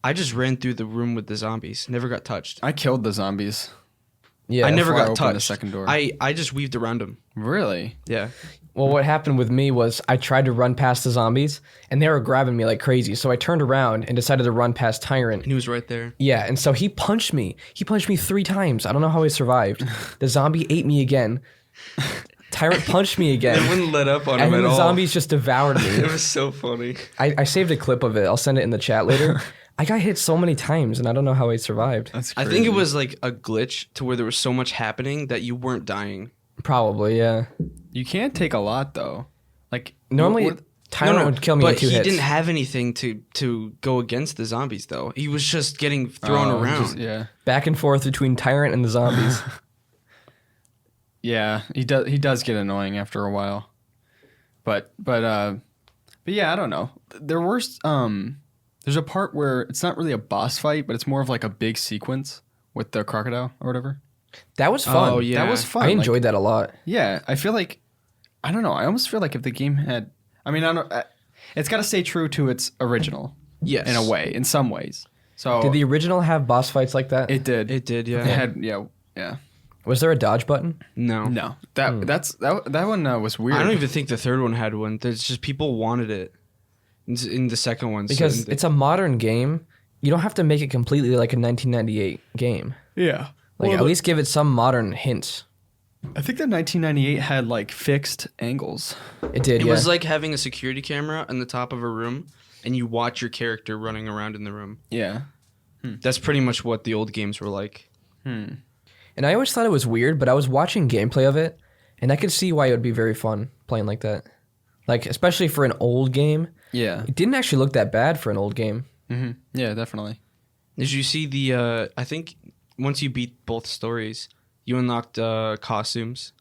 I just ran through the room with the zombies. Never got touched. I killed the zombies. Yeah, I never got touched. The second door. I just weaved around them. Really? Yeah. Well, what happened with me was I tried to run past the zombies, and they were grabbing me like crazy. So I turned around and decided to run past Tyrant. And he was right there. Yeah, and so he punched me. He punched me 3 times. I don't know how he survived. The zombie ate me again. Tyrant punched me again. It wouldn't let up on him at all. And the zombies just devoured me. It was so funny. I saved a clip of it. I'll send it in the chat later. I got hit so many times, and I don't know how I survived. That's crazy. I think it was like a glitch to where there was so much happening that you weren't dying. Probably, yeah. You can't take a lot, though. Like normally, Tyrant would kill me in 2 hits. But he didn't have anything to go against the zombies, though. He was just getting thrown around. Back and forth between Tyrant and the zombies. Yeah, he does get annoying after a while. But yeah, I don't know. There were There's a part where it's not really a boss fight, but it's more of like a big sequence with the crocodile or whatever. That was fun. Oh, yeah. That was fun. I enjoyed that a lot. Yeah, I feel like, I don't know. I almost feel like if the game had, I mean, it's got to stay true to its original. Yes. In a way, in some ways. So Did the original have boss fights like that? It did. It did, yeah. It had, yeah. Was there a dodge button? No. No, that one was weird. I don't even think the third one had one. There's just people wanted it in the second one. Because it's a modern game. You don't have to make it completely like a 1998 game. Yeah. Like at least give it some modern hints. I think that 1998 had like fixed angles. It did. It was like having a security camera on the top of a room, and you watch your character running around in the room. Yeah. That's pretty much what the old games were like. And I always thought it was weird, but I was watching gameplay of it, and I could see why it would be very fun playing like that. Like, especially for an old game. Yeah. It didn't actually look that bad for an old game. Mm-hmm. Yeah, definitely. Did you see the? I think once you beat both stories, you unlocked costumes.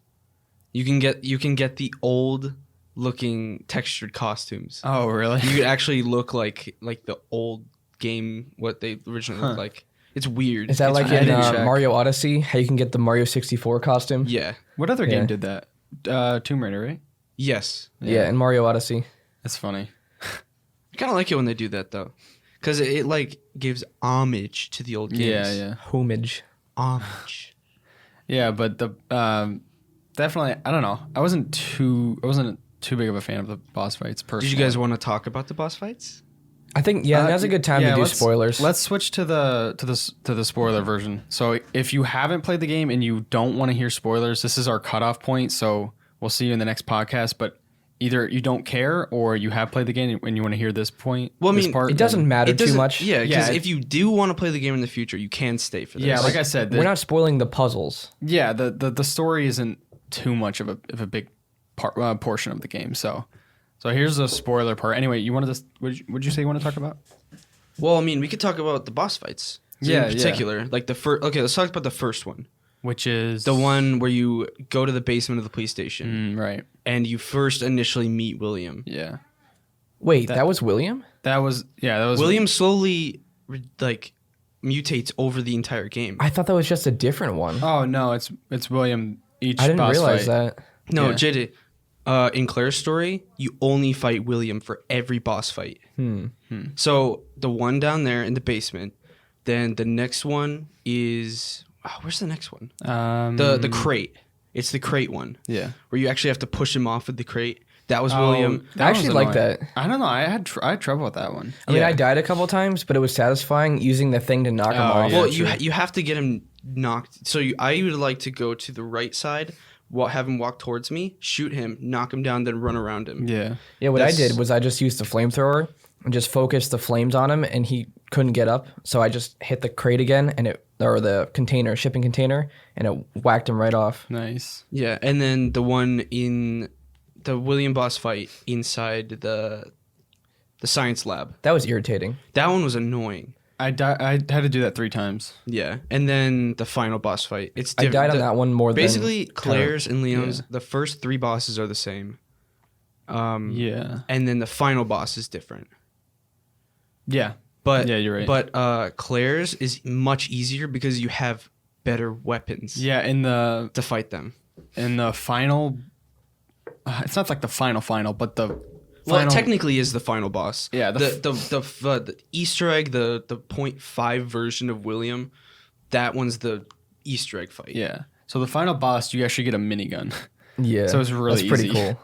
You can get the old looking textured costumes. Oh, really? You could actually look like the old game, what they originally looked like. It's weird. Is that It's like weird. in Mario Odyssey, how you can get the Mario 64 costume? Yeah. What other Yeah. game did that? Tomb Raider, right? Yes. Yeah, in Mario Odyssey. That's funny. I kind of like it when they do that though, because it like gives homage to the old games. Yeah. Homage. Homage. Yeah, but the definitely, I don't know. I wasn't too big of a fan of the boss fights personally. Did you guys want to talk about the boss fights? I think now's a good time to do spoilers. Let's switch to the spoiler version. So if you haven't played the game and you don't want to hear spoilers, this is our cutoff point. So we'll see you in the next podcast. But either you don't care or you have played the game and you want to hear this point. Well, I this mean, part, it doesn't matter too much. Yeah, because Yeah, if you do want to play the game in the future, you can stay for this. Yeah, like I said, We're not spoiling the puzzles. Yeah, the story isn't too much of a big portion of the game. So here's the spoiler part. Anyway, you wanted to? Would you say you want to talk about? Well, I mean, we could talk about the boss fights. Yeah, in particular, like the first. Okay, let's talk about the first one. Which is The one where you go to the basement of the police station right? and you first initially meet William. Yeah, Wait, that was William? that was William slowly like mutates over the entire game. I thought that was just a different one. Oh no, it's William. Each I didn't boss realize fight. that. No, Yeah. JD. In Claire's story, you only fight William for every boss fight. So the one down there in the basement, then the next one is where's the next one? The crate. It's the crate one. Yeah. Where you actually have to push him off with the crate. That was William. I actually was like annoying. that. I don't know. I had trouble with that one. I mean, I died a couple times, but it was satisfying using the thing to knock him off. yeah. Well, true. you have to get him knocked. So I would like to go to the right side, have him walk towards me, shoot him, knock him down, then run around him. Yeah. Yeah, what I did was I just used the flamethrower and just focused the flames on him, and he couldn't get up. So I just hit the crate again, or the container, shipping container, and it whacked him right off. Nice. Yeah, and then the one in the William boss fight inside the science lab. That was irritating. That one was annoying. I had to do that 3 times. Yeah, and then the final boss fight. It's I died on that one more basically than... Claire's and Leon's. The first 3 bosses are the same. Yeah. And then the final boss is different. Yeah. But Yeah, you're right. But Claire's is much easier because you have better weapons. Yeah, To fight them. in the final it's not like the final, but the Well, final, it technically is the final boss. Yeah, the Easter egg, the 0.5 version of William, that one's the Easter egg fight. yeah. So the final boss, you actually get a minigun. Yeah, So it's really that's pretty easy. cool.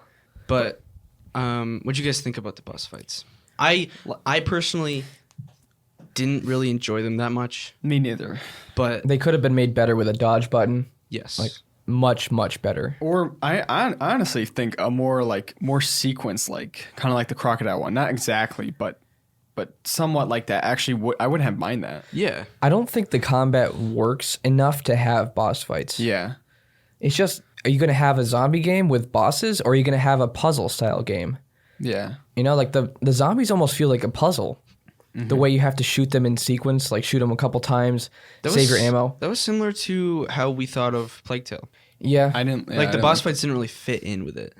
But what'd you guys think about the boss fights? I personally didn't really enjoy them that much, Me neither. but They could have been made better with a dodge button. yes. Like, much better. Or I honestly think a more sequence, like kind of like the crocodile one. Not exactly, but somewhat like that. Actually, I wouldn't have mind that. Yeah. I don't think the combat works enough to have boss fights. Yeah. It's just, are you going to have a zombie game with bosses, or are you going to have a puzzle style game? Yeah. You know, like the zombies almost feel like a puzzle. The way you have to shoot them in sequence, like shoot them a couple times, save your ammo. That was similar to how we thought of Plague Tale. Yeah. I didn't Like the boss fights didn't really fit in with it.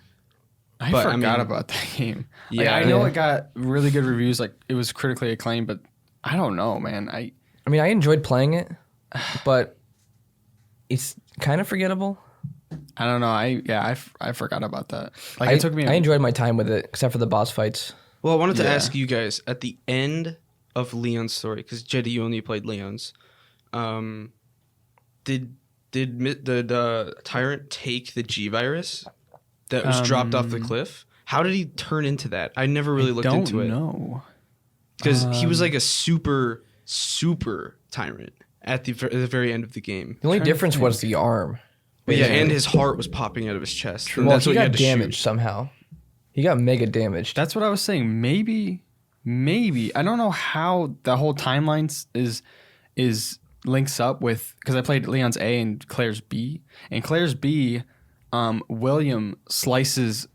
I forgot about that game. Like, I know it got really good reviews. Like it was critically acclaimed, but I don't know, man. I mean, I enjoyed playing it, but it's kind of forgettable. I don't know. I forgot about that. Like it took me. I enjoyed my time with it, except for the boss fights. Well, I wanted to ask you guys at the end of Leon's story, because Jetty, you only played Leon's. Did the tyrant take the G virus that was dropped off the cliff? How did he turn into that? I never really looked into it. No, because he was like a super tyrant at the very end of the game. The only difference was the arm. But yeah, and his heart was popping out of his chest. Well, that's he got damaged somehow. He got mega damaged. That's what I was saying. Maybe. I don't know how the whole timeline is links up with, because I played Leon's A and Claire's B. And Claire's B, William slices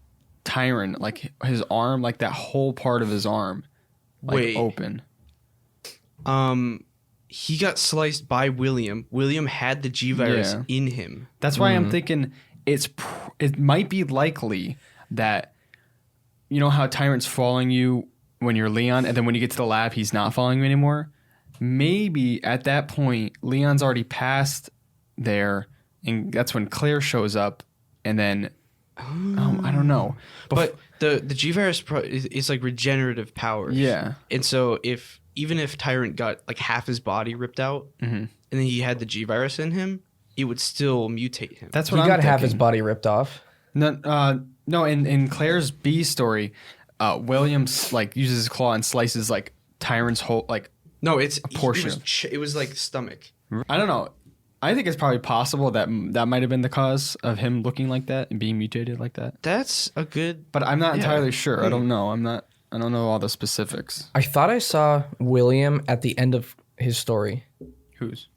Tyrant, like his arm, like that whole part of his arm, like open. He got sliced by William. William had the G virus in him. That's why I'm thinking it might be likely that, you know how Tyrant's following you when you're Leon, and then when you get to the lab, he's not following you anymore. Maybe at that point, Leon's already passed there, and that's when Claire shows up, and then I don't know. But the G virus is like regenerative powers. Yeah, and so even if Tyrant got like half his body ripped out, and then he had the G virus in him, it would still mutate him. That's what he got half his body ripped off. No. In Claire's B story, Williams like uses his claw and slices like Tyrant's whole like. No, it's a portion. It was like stomach. I don't know. I think it's probably possible that might have been the cause of him looking like that and being mutated like that. That's a good. But I'm not entirely sure. I don't know. I don't know all the specifics. I thought I saw William at the end of his story. Whose?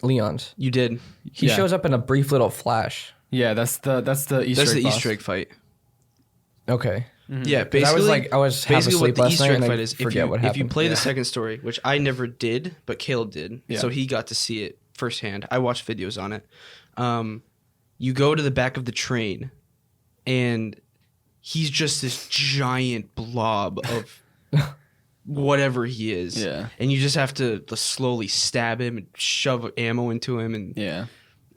Leon's. You did. He shows up in a brief little flash. Yeah, that's the Easter egg. That's the Easter egg fight. Okay. Mm-hmm. Yeah, basically, I was half asleep last night, and I forget what happened. If you play the second story, which I never did, but Caleb did, so he got to see it firsthand. I watched videos on it. You go to the back of the train, and he's just this giant blob of whatever he is. Yeah. And you just have to slowly stab him and shove ammo into him, and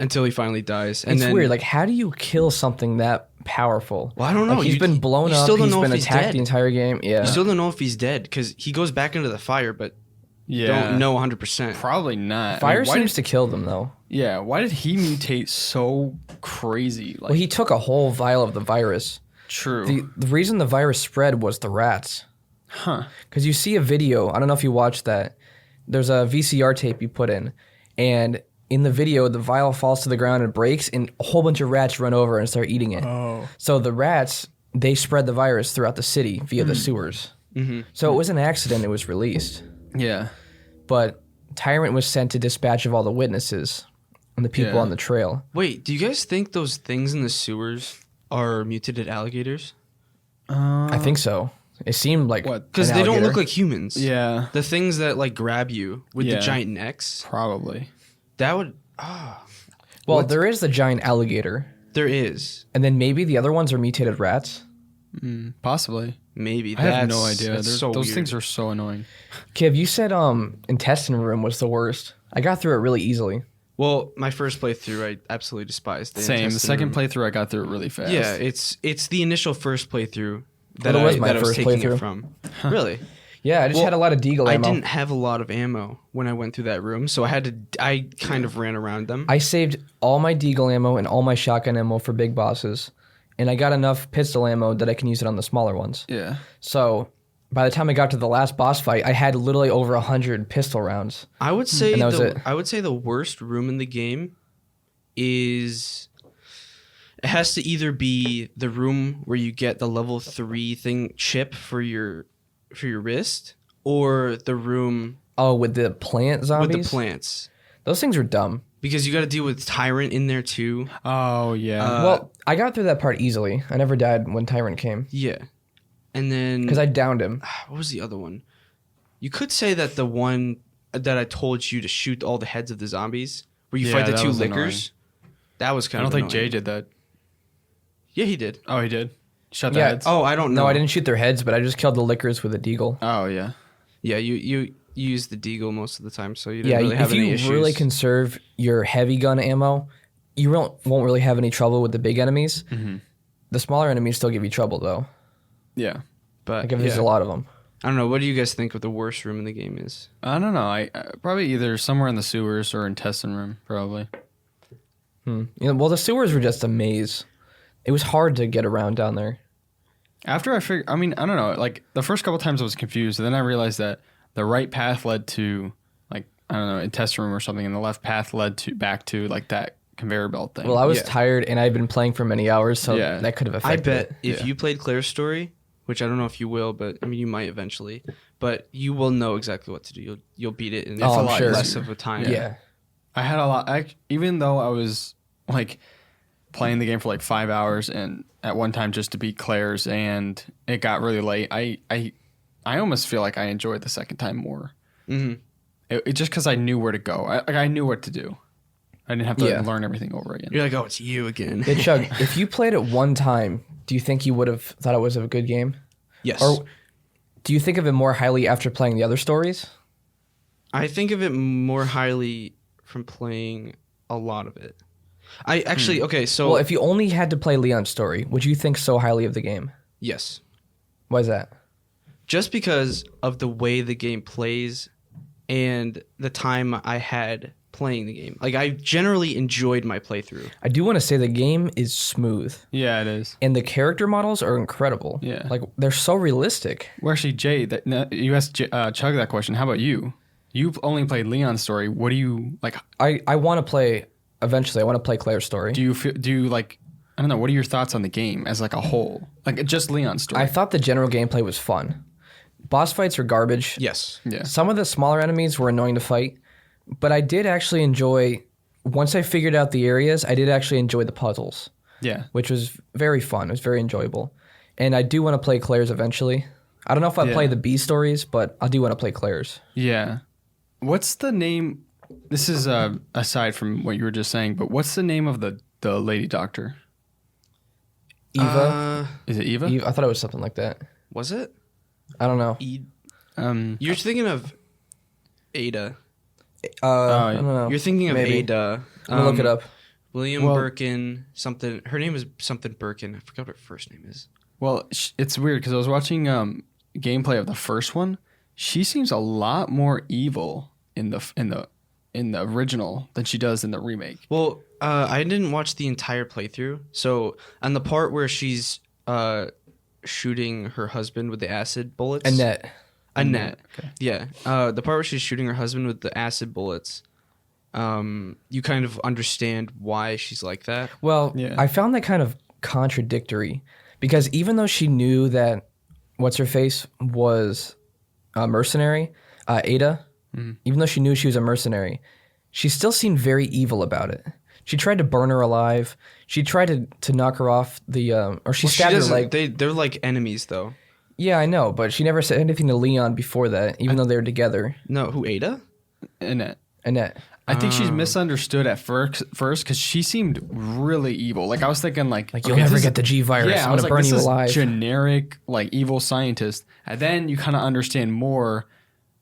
until he finally dies. And it's weird. Like, how do you kill something that powerful? Well, I don't know. Like, he's been blown up. He's been attacked the entire game. Yeah. You still don't know if he's dead because he goes back into the fire, but don't know 100%. Probably not. Fire seems to kill them, though. Yeah. Why did he mutate so crazy? Well, he took a whole vial of the virus. True. The reason the virus spread was the rats. Huh. Because you see a video. I don't know if you watched that. There's a VCR tape you put in, and in the video, the vial falls to the ground and breaks, and a whole bunch of rats run over and start eating it. Oh. So the rats, they spread the virus throughout the city via the sewers. Mm-hmm. So it was an accident. It was released. Yeah. But Tyrant was sent to dispatch of all the witnesses and the people on the trail. Wait, do you guys think those things in the sewers are mutated alligators? I think so. It seemed like because they don't look like humans. Yeah. The things that like grab you with the giant necks. Probably. That would. Well, there is the giant alligator. There is. And then maybe the other ones are mutated rats. Possibly. Maybe. I have no idea. So those weird. things are so annoying. Kev, you said intestine room was the worst. I got through it really easily. Well, my first playthrough, I absolutely despised. Same. The second playthrough, I got through it really fast. Yeah, it's the initial first playthrough that it was my I was first taking playthrough. it from. Really? Yeah, I just had a lot of deagle ammo. I didn't have a lot of ammo when I went through that room, so I kind of ran around them. I saved all my deagle ammo and all my shotgun ammo for big bosses, and I got enough pistol ammo that I can use it on the smaller ones. Yeah. So by the time I got to the last boss fight, I had literally over 100 pistol rounds. I would say the worst room in the game is. It has to either be the room where you get the level 3 thing chip for your wrist, or the room with the plant zombies. With the plants, those things are dumb because you got to deal with Tyrant in there too. Oh yeah. Well, I got through that part easily. I never died when Tyrant came. Yeah, and then because I downed him. What was the other one? You could say that the one that I told you to shoot all the heads of the zombies, where you fight the 2 lickers. Annoying. That was kind of. I don't think Jay did that. Yeah, he did. Oh, he did? Shut their heads? Oh, I don't know. No, I didn't shoot their heads, but I just killed the lickers with a deagle. Oh, yeah. Yeah, you use the deagle most of the time, so you didn't really have any issues. If you really conserve your heavy gun ammo, you won't really have any trouble with the big enemies. Mm-hmm. The smaller enemies still give you trouble, though. Yeah. But like if there's a lot of them. I don't know. What do you guys think of the worst room in the game is? I don't know. I probably either somewhere in the sewers or in testing room, probably. Yeah, well, the sewers were just a maze. It was hard to get around down there. After I figured, I mean, I don't know. Like the first couple times I was confused, and then I realized that the right path led to, like, I don't know, in test room or something, and the left path led to back to like that conveyor belt thing. Well, I was tired, and I'd been playing for many hours, so that could have affected it. I bet if you played Claire's story, which I don't know if you will, but I mean, you might eventually, but you will know exactly what to do. You'll beat it in a lot less of a time. Yeah. I had a lot, even though I was like playing the game for like 5 hours and at one time just to beat Claire's and it got really late, I almost feel like I enjoyed the second time more. Mm-hmm. It just because I knew where to go. I knew what to do. I didn't have to learn everything over again. You're like, oh, it's you again. Hey, Chug, if you played it one time, do you think you would have thought it was a good game? Yes. Or do you think of it more highly after playing the other stories? I think of it more highly from playing a lot of it. I actually, okay, so... Well, if you only had to play Leon's story, would you think so highly of the game? Yes. Why is that? Just because of the way the game plays and the time I had playing the game. Like, I generally enjoyed my playthrough. I do want to say the game is smooth. Yeah, it is. And the character models are incredible. Yeah. Like, they're so realistic. Well, actually, Jay, you asked Chug that question. How about you? You've only played Leon's story. What do you, like... I want to play... Eventually, I want to play Claire's story. Do you like... I don't know. What are your thoughts on the game as like a whole? Like, just Leon's story. I thought the general gameplay was fun. Boss fights are garbage. Yes. Yeah. Some of the smaller enemies were annoying to fight, but I did actually enjoy... Once I figured out the areas, I did actually enjoy the puzzles. Yeah. Which was very fun. It was very enjoyable. And I do want to play Claire's eventually. I don't know if I'll play the B stories, but I do want to play Claire's. Yeah. What's the name... This is aside from what you were just saying, but what's the name of the lady doctor? Eva? Is it Eva? I thought it was something like that. Was it? I don't know. You're thinking of Ada. I don't know. You're thinking of Maybe. Ada. I'm gonna look it up. William Birkin, something. Her name is something Birkin. I forgot what her first name is. Well, it's weird because I was watching gameplay of the first one. She seems a lot more evil in the original than she does in the remake. Well, I didn't watch the entire playthrough. So on the part where she's shooting her husband with the acid bullets. Annette. Okay. Yeah. The part where she's shooting her husband with the acid bullets. You kind of understand why she's like that. Well, I found that kind of contradictory because even though she knew that what's-her-face was a mercenary, Ada, even though she knew she was a mercenary, she still seemed very evil about it. She tried to burn her alive. She tried to knock her off the... or she stabbed her leg. They're like enemies, though. Yeah, I know, but she never said anything to Leon before that, even though they were together. No, who, Ada? Annette. I think she's misunderstood at first because she seemed really evil. Like I was thinking, like you'll never get the G virus. Yeah, I'm gonna burn you alive. Generic, like evil scientist, and then you kind of understand more.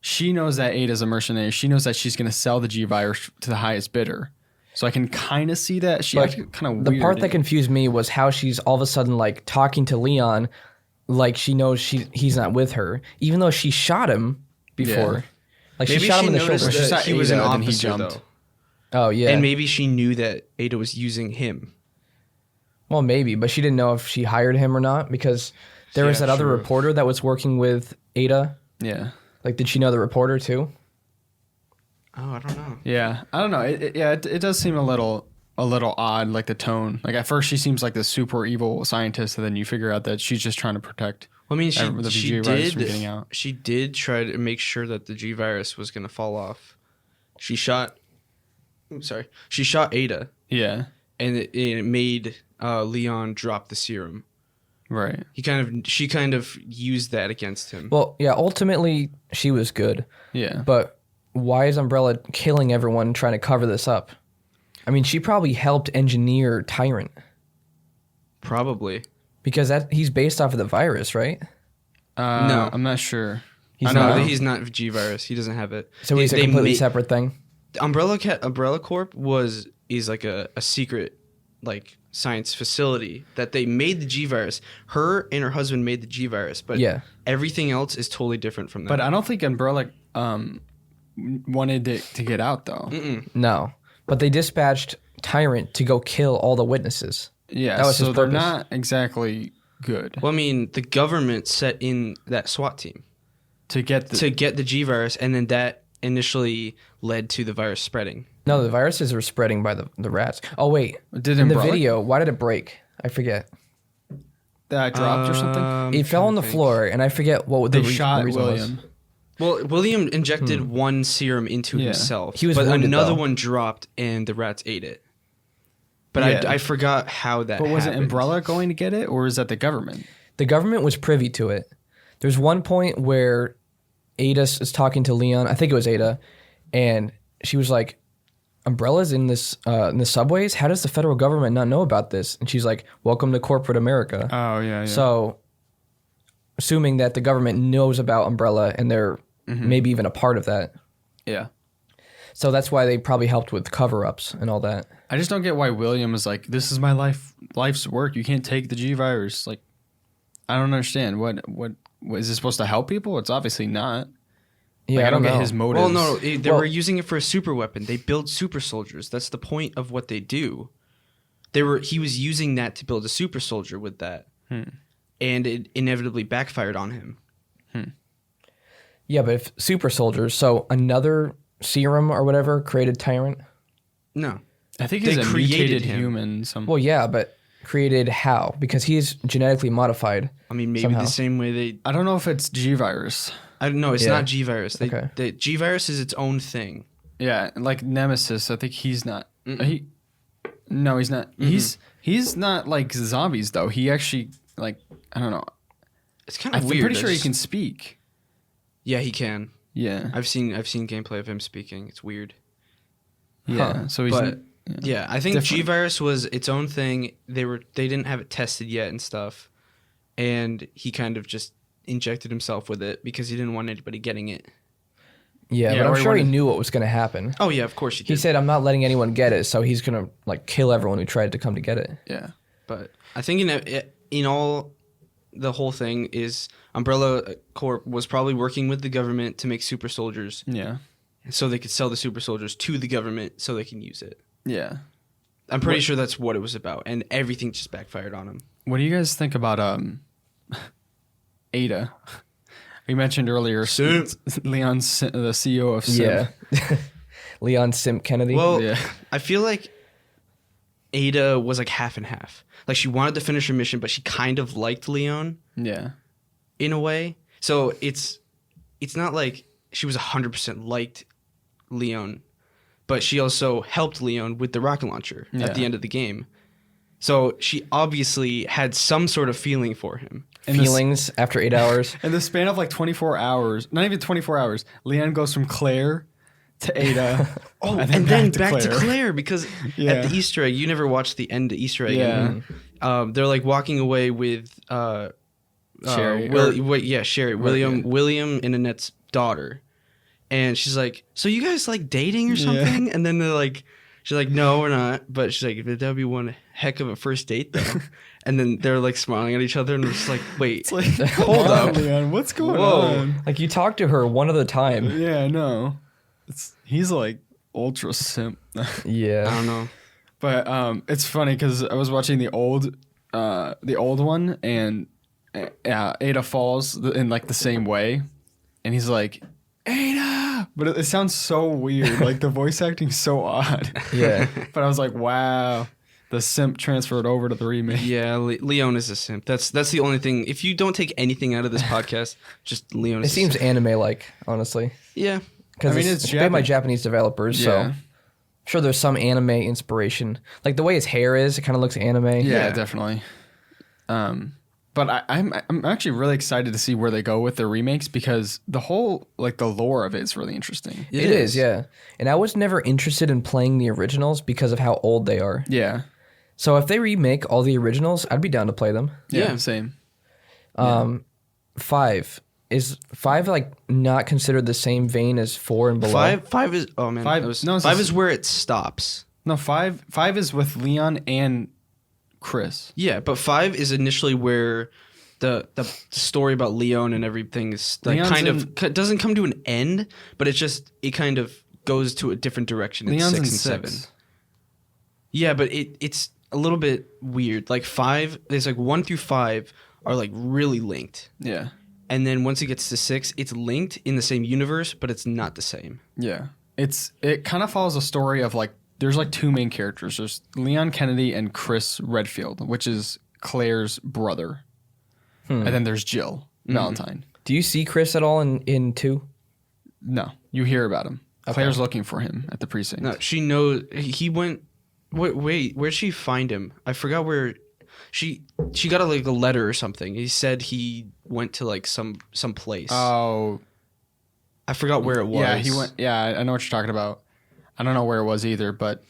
She knows that Ada's a mercenary. She knows that she's gonna sell the G virus to the highest bidder. So I can kind of see that. She acted kind of weird. The part that confused me was how she's all of a sudden like talking to Leon, like she knows he's not with her, even though she shot him before. Yeah. Like maybe she shot him in the shoulder. She shot he was an officer, though. Oh yeah. And maybe she knew that Ada was using him. Well, maybe, but she didn't know if she hired him or not because there was that other reporter that was working with Ada. Yeah. Like, did she know the reporter too? Oh, I don't know. Yeah, I don't know. It does seem a little odd, like the tone. Like at first she seems like this super evil scientist, and then you figure out that she's just trying to protect. Well, I mean, she did try to make sure that the G virus was going to fall off. She shot Ada. Yeah. And it made Leon drop the serum. Right. She kind of used that against him. Well, yeah, ultimately she was good. Yeah. But why is Umbrella killing everyone trying to cover this up? I mean, she probably helped engineer Tyrant. Probably. Because he's based off of the virus, right? No. I'm not sure. He's not G virus. He doesn't have it. So he's a completely separate thing. Umbrella Corp is like a secret like science facility that they made the G virus. Her and her husband made the G virus, but everything else is totally different from that. But I don't think Umbrella wanted it to get out though. No, but they dispatched Tyrant to go kill all the witnesses. Yeah, that was so his they're purpose. not exactly good. Well, I mean, the government set in that SWAT team to get the G virus, and then that initially led to the virus spreading. No, the viruses were spreading by the rats. Oh wait, in the video, why did it break? I forget. That dropped or something. It fell on the floor, and I forget what the shot reason William. was. Well, William injected one serum into himself, He was but wounded, another though. one dropped, and the rats ate it. But I forgot how that happened. But was it Umbrella going to get it, or is that the government? The government was privy to it. There's one point where Ada is talking to Leon. I think it was Ada, and she was like, "Umbrellas in the subways? How does the federal government not know about this?" And she's like, "Welcome to corporate America." Oh yeah. So, assuming that the government knows about Umbrella and they're maybe even a part of that. Yeah. So that's why they probably helped with cover-ups and all that. I just don't get why William is like, this is my life's work. You can't take the G virus. Like, I don't understand. What is this supposed to help people? It's obviously not. Yeah, like, I don't get know. his motives. Well, no, they were using it for a super weapon. They build super soldiers. That's the point of what they do. He was using that to build a super soldier with that, and it inevitably backfired on him. Yeah, but if super soldiers, so another serum or whatever created Tyrant? No. I think he's a mutated him. human. Well, yeah, but created how? Because he's genetically modified. I mean, maybe somehow. the same way they... I don't know if it's G virus. I don't know. It's not G virus. Okay. G virus is its own thing. Yeah, like Nemesis. I think he's not. No, he's not. He's not like zombies though. He actually like I don't know. It's kind of weird. I'm pretty sure he can speak. Yeah, he can. Yeah, I've seen gameplay of him speaking. It's weird. Yeah, so he's. Yeah, I think G virus was its own thing. They didn't have it tested yet and stuff, and he kind of just injected himself with it because he didn't want anybody getting it. Yeah, but I'm sure he knew what was going to happen. Oh yeah, of course he did. He said, "I'm not letting anyone get it," so he's going to like kill everyone who tried to come to get it. Yeah, but I think in all, the whole thing is Umbrella Corp was probably working with the government to make super soldiers. Yeah, so they could sell the super soldiers to the government so they can use it. Yeah, I'm pretty sure that's what it was about, and everything just backfired on him. What do you guys think about Ada? We mentioned earlier Leon's the CEO of Simp. Yeah. Leon Simp Kennedy. Well, I feel like Ada was like half and half. Like she wanted to finish her mission, but she kind of liked Leon. Yeah. In a way. So it's not like she was 100% liked Leon, but she also helped Leon with the rocket launcher at the end of the game. So she obviously had some sort of feeling for him. Feelings after 8 hours. In the span of like 24 hours, not even 24 hours, Leon goes from Claire to Ada. and then back to Claire because at the Easter egg, you never watched the end Easter egg. Yeah. They're like walking away with Sherry. Sherry. William and Annette's daughter. And she's like, "So you guys like dating or something?" And then they're like, she's like, "No, we're not." But she's like, "That would be one heck of a first date though." And then they're like smiling at each other and we're just like, wait, it's like, hold up, Leon, what's going on? Like you talked to her one at a time. Yeah, I know. He's like ultra simp. Yeah. I don't know. But it's funny because I was watching the old one and Ada falls in like the same way. And he's like, Ada! But it sounds so weird. Like the voice acting's so odd. Yeah. But I was like, wow. The simp transferred over to the remake. Yeah, Leon is a simp. That's the only thing. If you don't take anything out of this podcast, just Leon is It seems anime-like, honestly. Yeah. Because it's made by Japanese developers, so I'm sure there's some anime inspiration. Like the way his hair is, it kind of looks anime. Yeah, definitely. But I'm actually really excited to see where they go with their remakes because the whole like the lore of it is really interesting. It is, yeah. And I was never interested in playing the originals because of how old they are. Yeah. So if they remake all the originals, I'd be down to play them. Yeah, same. 5 is 5 like not considered the same vein as 4 and below. Five is five is where it stops. No, 5 is with Leon and Chris. Yeah, but 5 is initially where the story about Leon and everything is like doesn't come to an end, but it kind of goes to a different direction. Leon's in 6 in and 7. 6. Yeah, but it's a little bit weird. Like 5, there's like 1 through 5 are like really linked. Yeah. And then once it gets to 6, it's linked in the same universe, but it's not the same. Yeah. It kind of follows a story of like there's like 2 main characters. There's Leon Kennedy and Chris Redfield, which is Claire's brother. And then there's Jill Valentine. Do you see Chris at all in 2? No, you hear about him. Okay. Claire's looking for him at the precinct. No, she knows he went. Wait, where'd she find him? I forgot where. She got a letter or something. He said he went to like some place. Oh, I forgot where it was. Yeah, he went. Yeah, I know what you're talking about. I don't know where it was either, but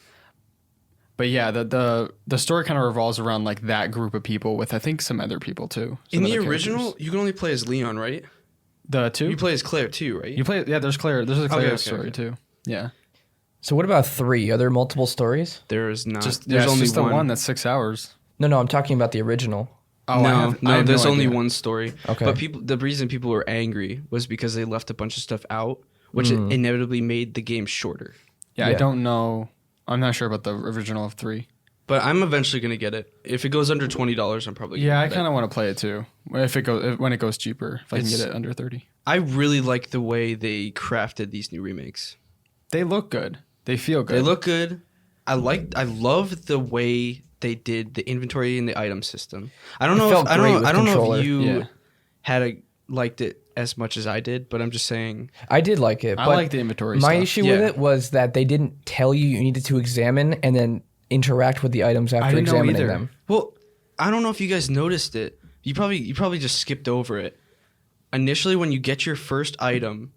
yeah, the story kind of revolves around like that group of people with I think some other people too. In the original, you can only play as Leon, right? The 2? You play as Claire too, right? You play. Yeah, there's Claire. There's a Claire story too. Yeah. So what about 3? Are there multiple stories? There is not. There's only the one that's 6 hours. No, I'm talking about the original. Oh, no, there's only one story. Okay. But the reason people were angry was because they left a bunch of stuff out, which inevitably made the game shorter. Yeah, I don't know. I'm not sure about the original of 3. But I'm eventually gonna get it. If it goes under $20, I'm probably gonna get it. I kind of want to play it too. When it goes cheaper, if I can get it under 30. I really like the way they crafted these new remakes. They look good. They feel good. They look good. I love the way they did the inventory and the item system. I don't know if you liked it as much as I did, but I'm just saying. I did like it. I like the inventory My stuff. issue with it was that they didn't tell you needed to examine and then interact with the items after examining them. Well, I don't know if you guys noticed it. You probably just skipped over it. Initially, when you get your first item,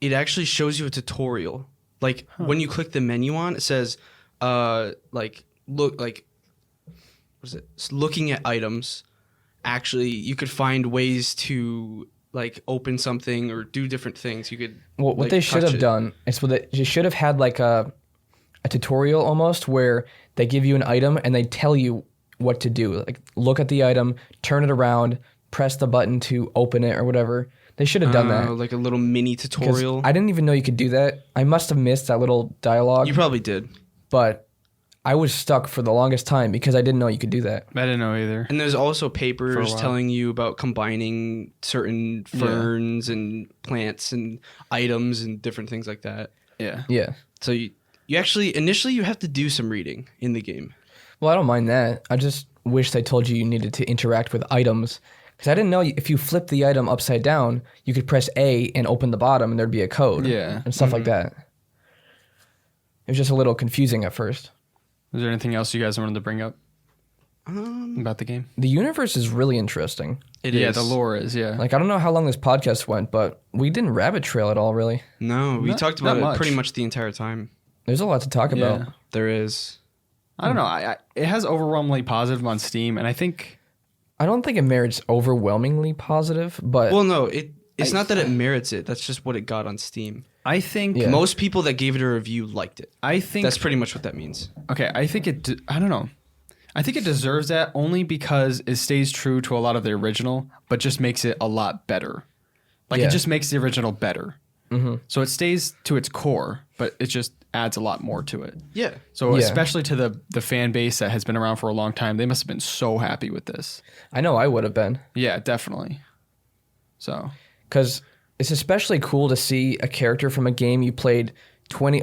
it actually shows you a tutorial. Like when you click the menu on, it says, looking at items. Actually, you could find ways to like open something or do different things. You could. Well, what they should have done is they should have had like a tutorial almost where they give you an item and they tell you what to do. Like look at the item, turn it around, press the button to open it or whatever. They should have done that. Like a little mini tutorial. I didn't even know you could do that. I must have missed that little dialogue. You probably did. But I was stuck for the longest time because I didn't know you could do that. I didn't know either. And there's also papers telling you about combining certain ferns and plants and items and different things like that. Yeah. Yeah. So you actually, initially you have to do some reading in the game. Well, I don't mind that. I just wish they told you needed to interact with items. Because I didn't know if you flip the item upside down, you could press A and open the bottom and there'd be a code. Yeah. And stuff like that. It was just a little confusing at first. Is there anything else you guys wanted to bring up about the game? The universe is really interesting. It is. Yeah, the lore is, yeah. Like, I don't know how long this podcast went, but we didn't rabbit trail at all, really. No, we talked about it pretty much the entire time. There's a lot to talk about. There is. I don't know. It has overwhelmingly positive on Steam, and I don't think it merits overwhelmingly positive, but... Well, no, it's not that it merits it. That's just what it got on Steam. I think... Yeah. Most people that gave it a review liked it. I think... That's pretty much what that means. Okay, I think I don't know. I think it deserves that only because it stays true to a lot of the original, but just makes it a lot better. It just makes the original better. Mm-hmm. So it stays to its core, but it just adds a lot more to it. Yeah. So especially to the fan base that has been around for a long time, they must have been so happy with this. I know I would have been. Yeah, definitely. So... Because it's especially cool to see a character from a game you played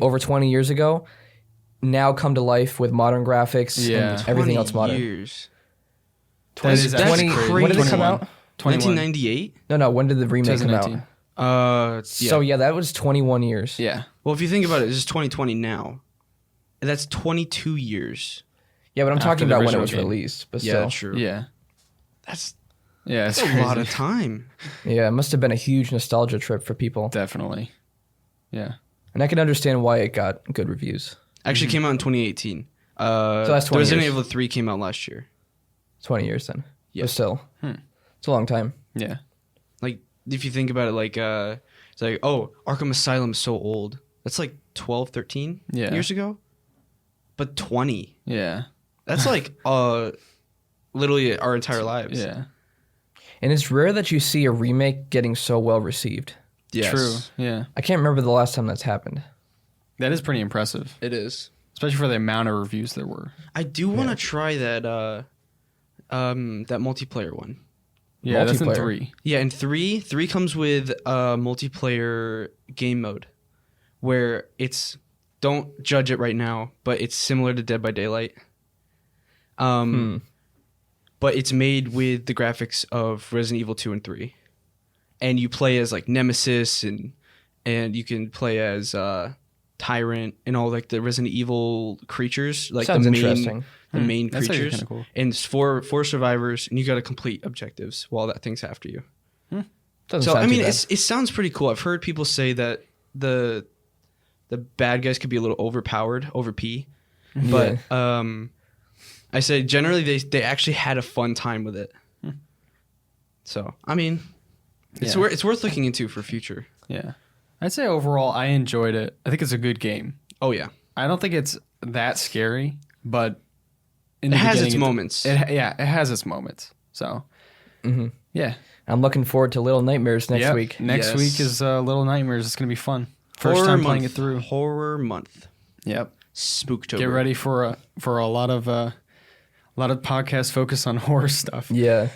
over 20 years ago now come to life with modern graphics and everything else modern. 20 years. 20, when did it come out? 1998? No. When did the remake come out? So yeah, that was 21 years. Yeah. Well, if you think about it, this is 2020 now. That's 22 years. Yeah, but I'm talking about when it was released. But yeah, still. true. Yeah. That's it's a lot of time. Yeah, it must have been a huge nostalgia trip for people. Definitely. Yeah. And I can understand why it got good reviews. Actually came out in 2018. So that's 20 Resident years. Evil 3 came out last year. 20 years then. Yeah. But still, it's a long time. Yeah. Like, if you think about it, like, it's like, oh, Arkham Asylum is so old. That's like 12, 13 years ago. But 20. Yeah. That's like literally our entire lives. Yeah. And it's rare that you see a remake getting so well received. Yes. True. Yeah. I can't remember the last time that's happened. That is pretty impressive, It is. especially for the amount of reviews there were. I do want to try that multiplayer one. Yeah, that's in Multiplayer. 3. Yeah, and 3 comes with a multiplayer game mode where it's, don't judge it right now, but it's similar to Dead by Daylight. But it's made with the graphics of Resident Evil 2 and 3. And you play as like Nemesis and you can play as Tyrant and all like the Resident Evil creatures, like Sounds the main interesting. the main That's actually creatures. kinda cool. And it's four survivors, and you got to complete objectives while that thing's after you. Doesn't So sound I mean, too bad. it sounds pretty cool. I've heard people say that the bad guys could be a little overpowered, OP, but I say generally they actually had a fun time with it. So I mean, it's worth looking into for future. Yeah. I'd say overall, I enjoyed it. I think it's a good game. Oh yeah, I don't think it's that scary, but in it the has beginning, its moments. It has its moments. So, yeah. I'm looking forward to Little Nightmares next Yep. week. Next Yes. week is Little Nightmares. It's gonna be fun. First Horror time month. playing it through. Horror month. Yep. Spooktober. Get ready for a lot of podcasts focused on horror stuff. Yeah.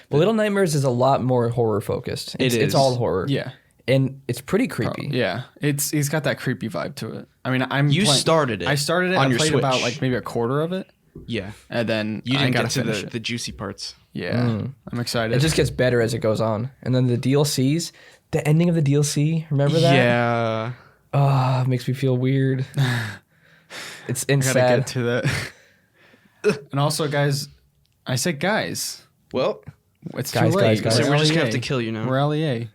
But Little Nightmares is a lot more horror focused. It's is. all horror. Yeah. And it's pretty creepy. Yeah. He's got that creepy vibe to it. I mean, started it I started it. on I your played Switch. about like maybe a quarter of it, Yeah, and then you I didn't gotta get to finish it. the juicy parts. Yeah, I'm excited. It just gets better as it goes on. And then the DLCs, the ending of the DLC, remember that? Yeah. Oh, it makes me feel weird. It's gotta sad. get to that. And also, guys, I said guys. Well, It's Guys, too late. guys. so we're just gonna LEA. have to kill you now. We're LEA.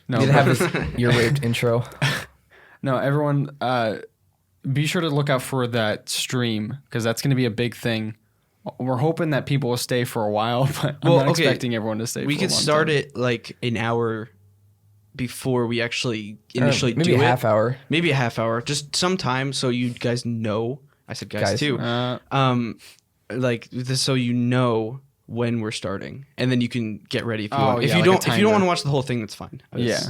No, You have this You're Raped intro. no, everyone. Be sure to look out for that stream because that's going to be a big thing. We're hoping that people will stay for a while, but I'm not expecting everyone to stay. We for could a long start time. it like an hour before we actually initially Maybe do a it. half hour. Maybe a half hour, just some time, so you guys know. I said guys too. Like this, so you know when we're starting, and then you can get ready if you want. yeah, If you like a don't, if you timer. don't want to watch the whole thing, that's fine. Yeah,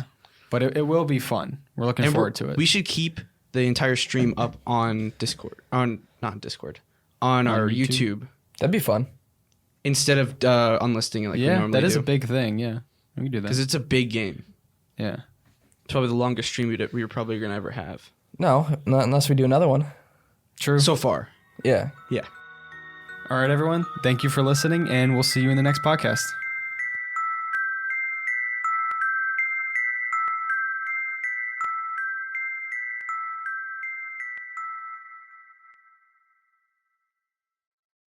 but it will be fun. We're looking And forward to it. We should keep the entire stream up on Discord, on our YouTube? YouTube That'd be fun. instead of unlisting it like we yeah, normally that is do. a big thing. Yeah, we can do Because that. it's a big game. Yeah. It's probably the longest stream we were probably gonna ever have No, not unless we do another one. True. so far. Yeah. Yeah. All right, everyone. Thank you for listening, and we'll see you in the next podcast.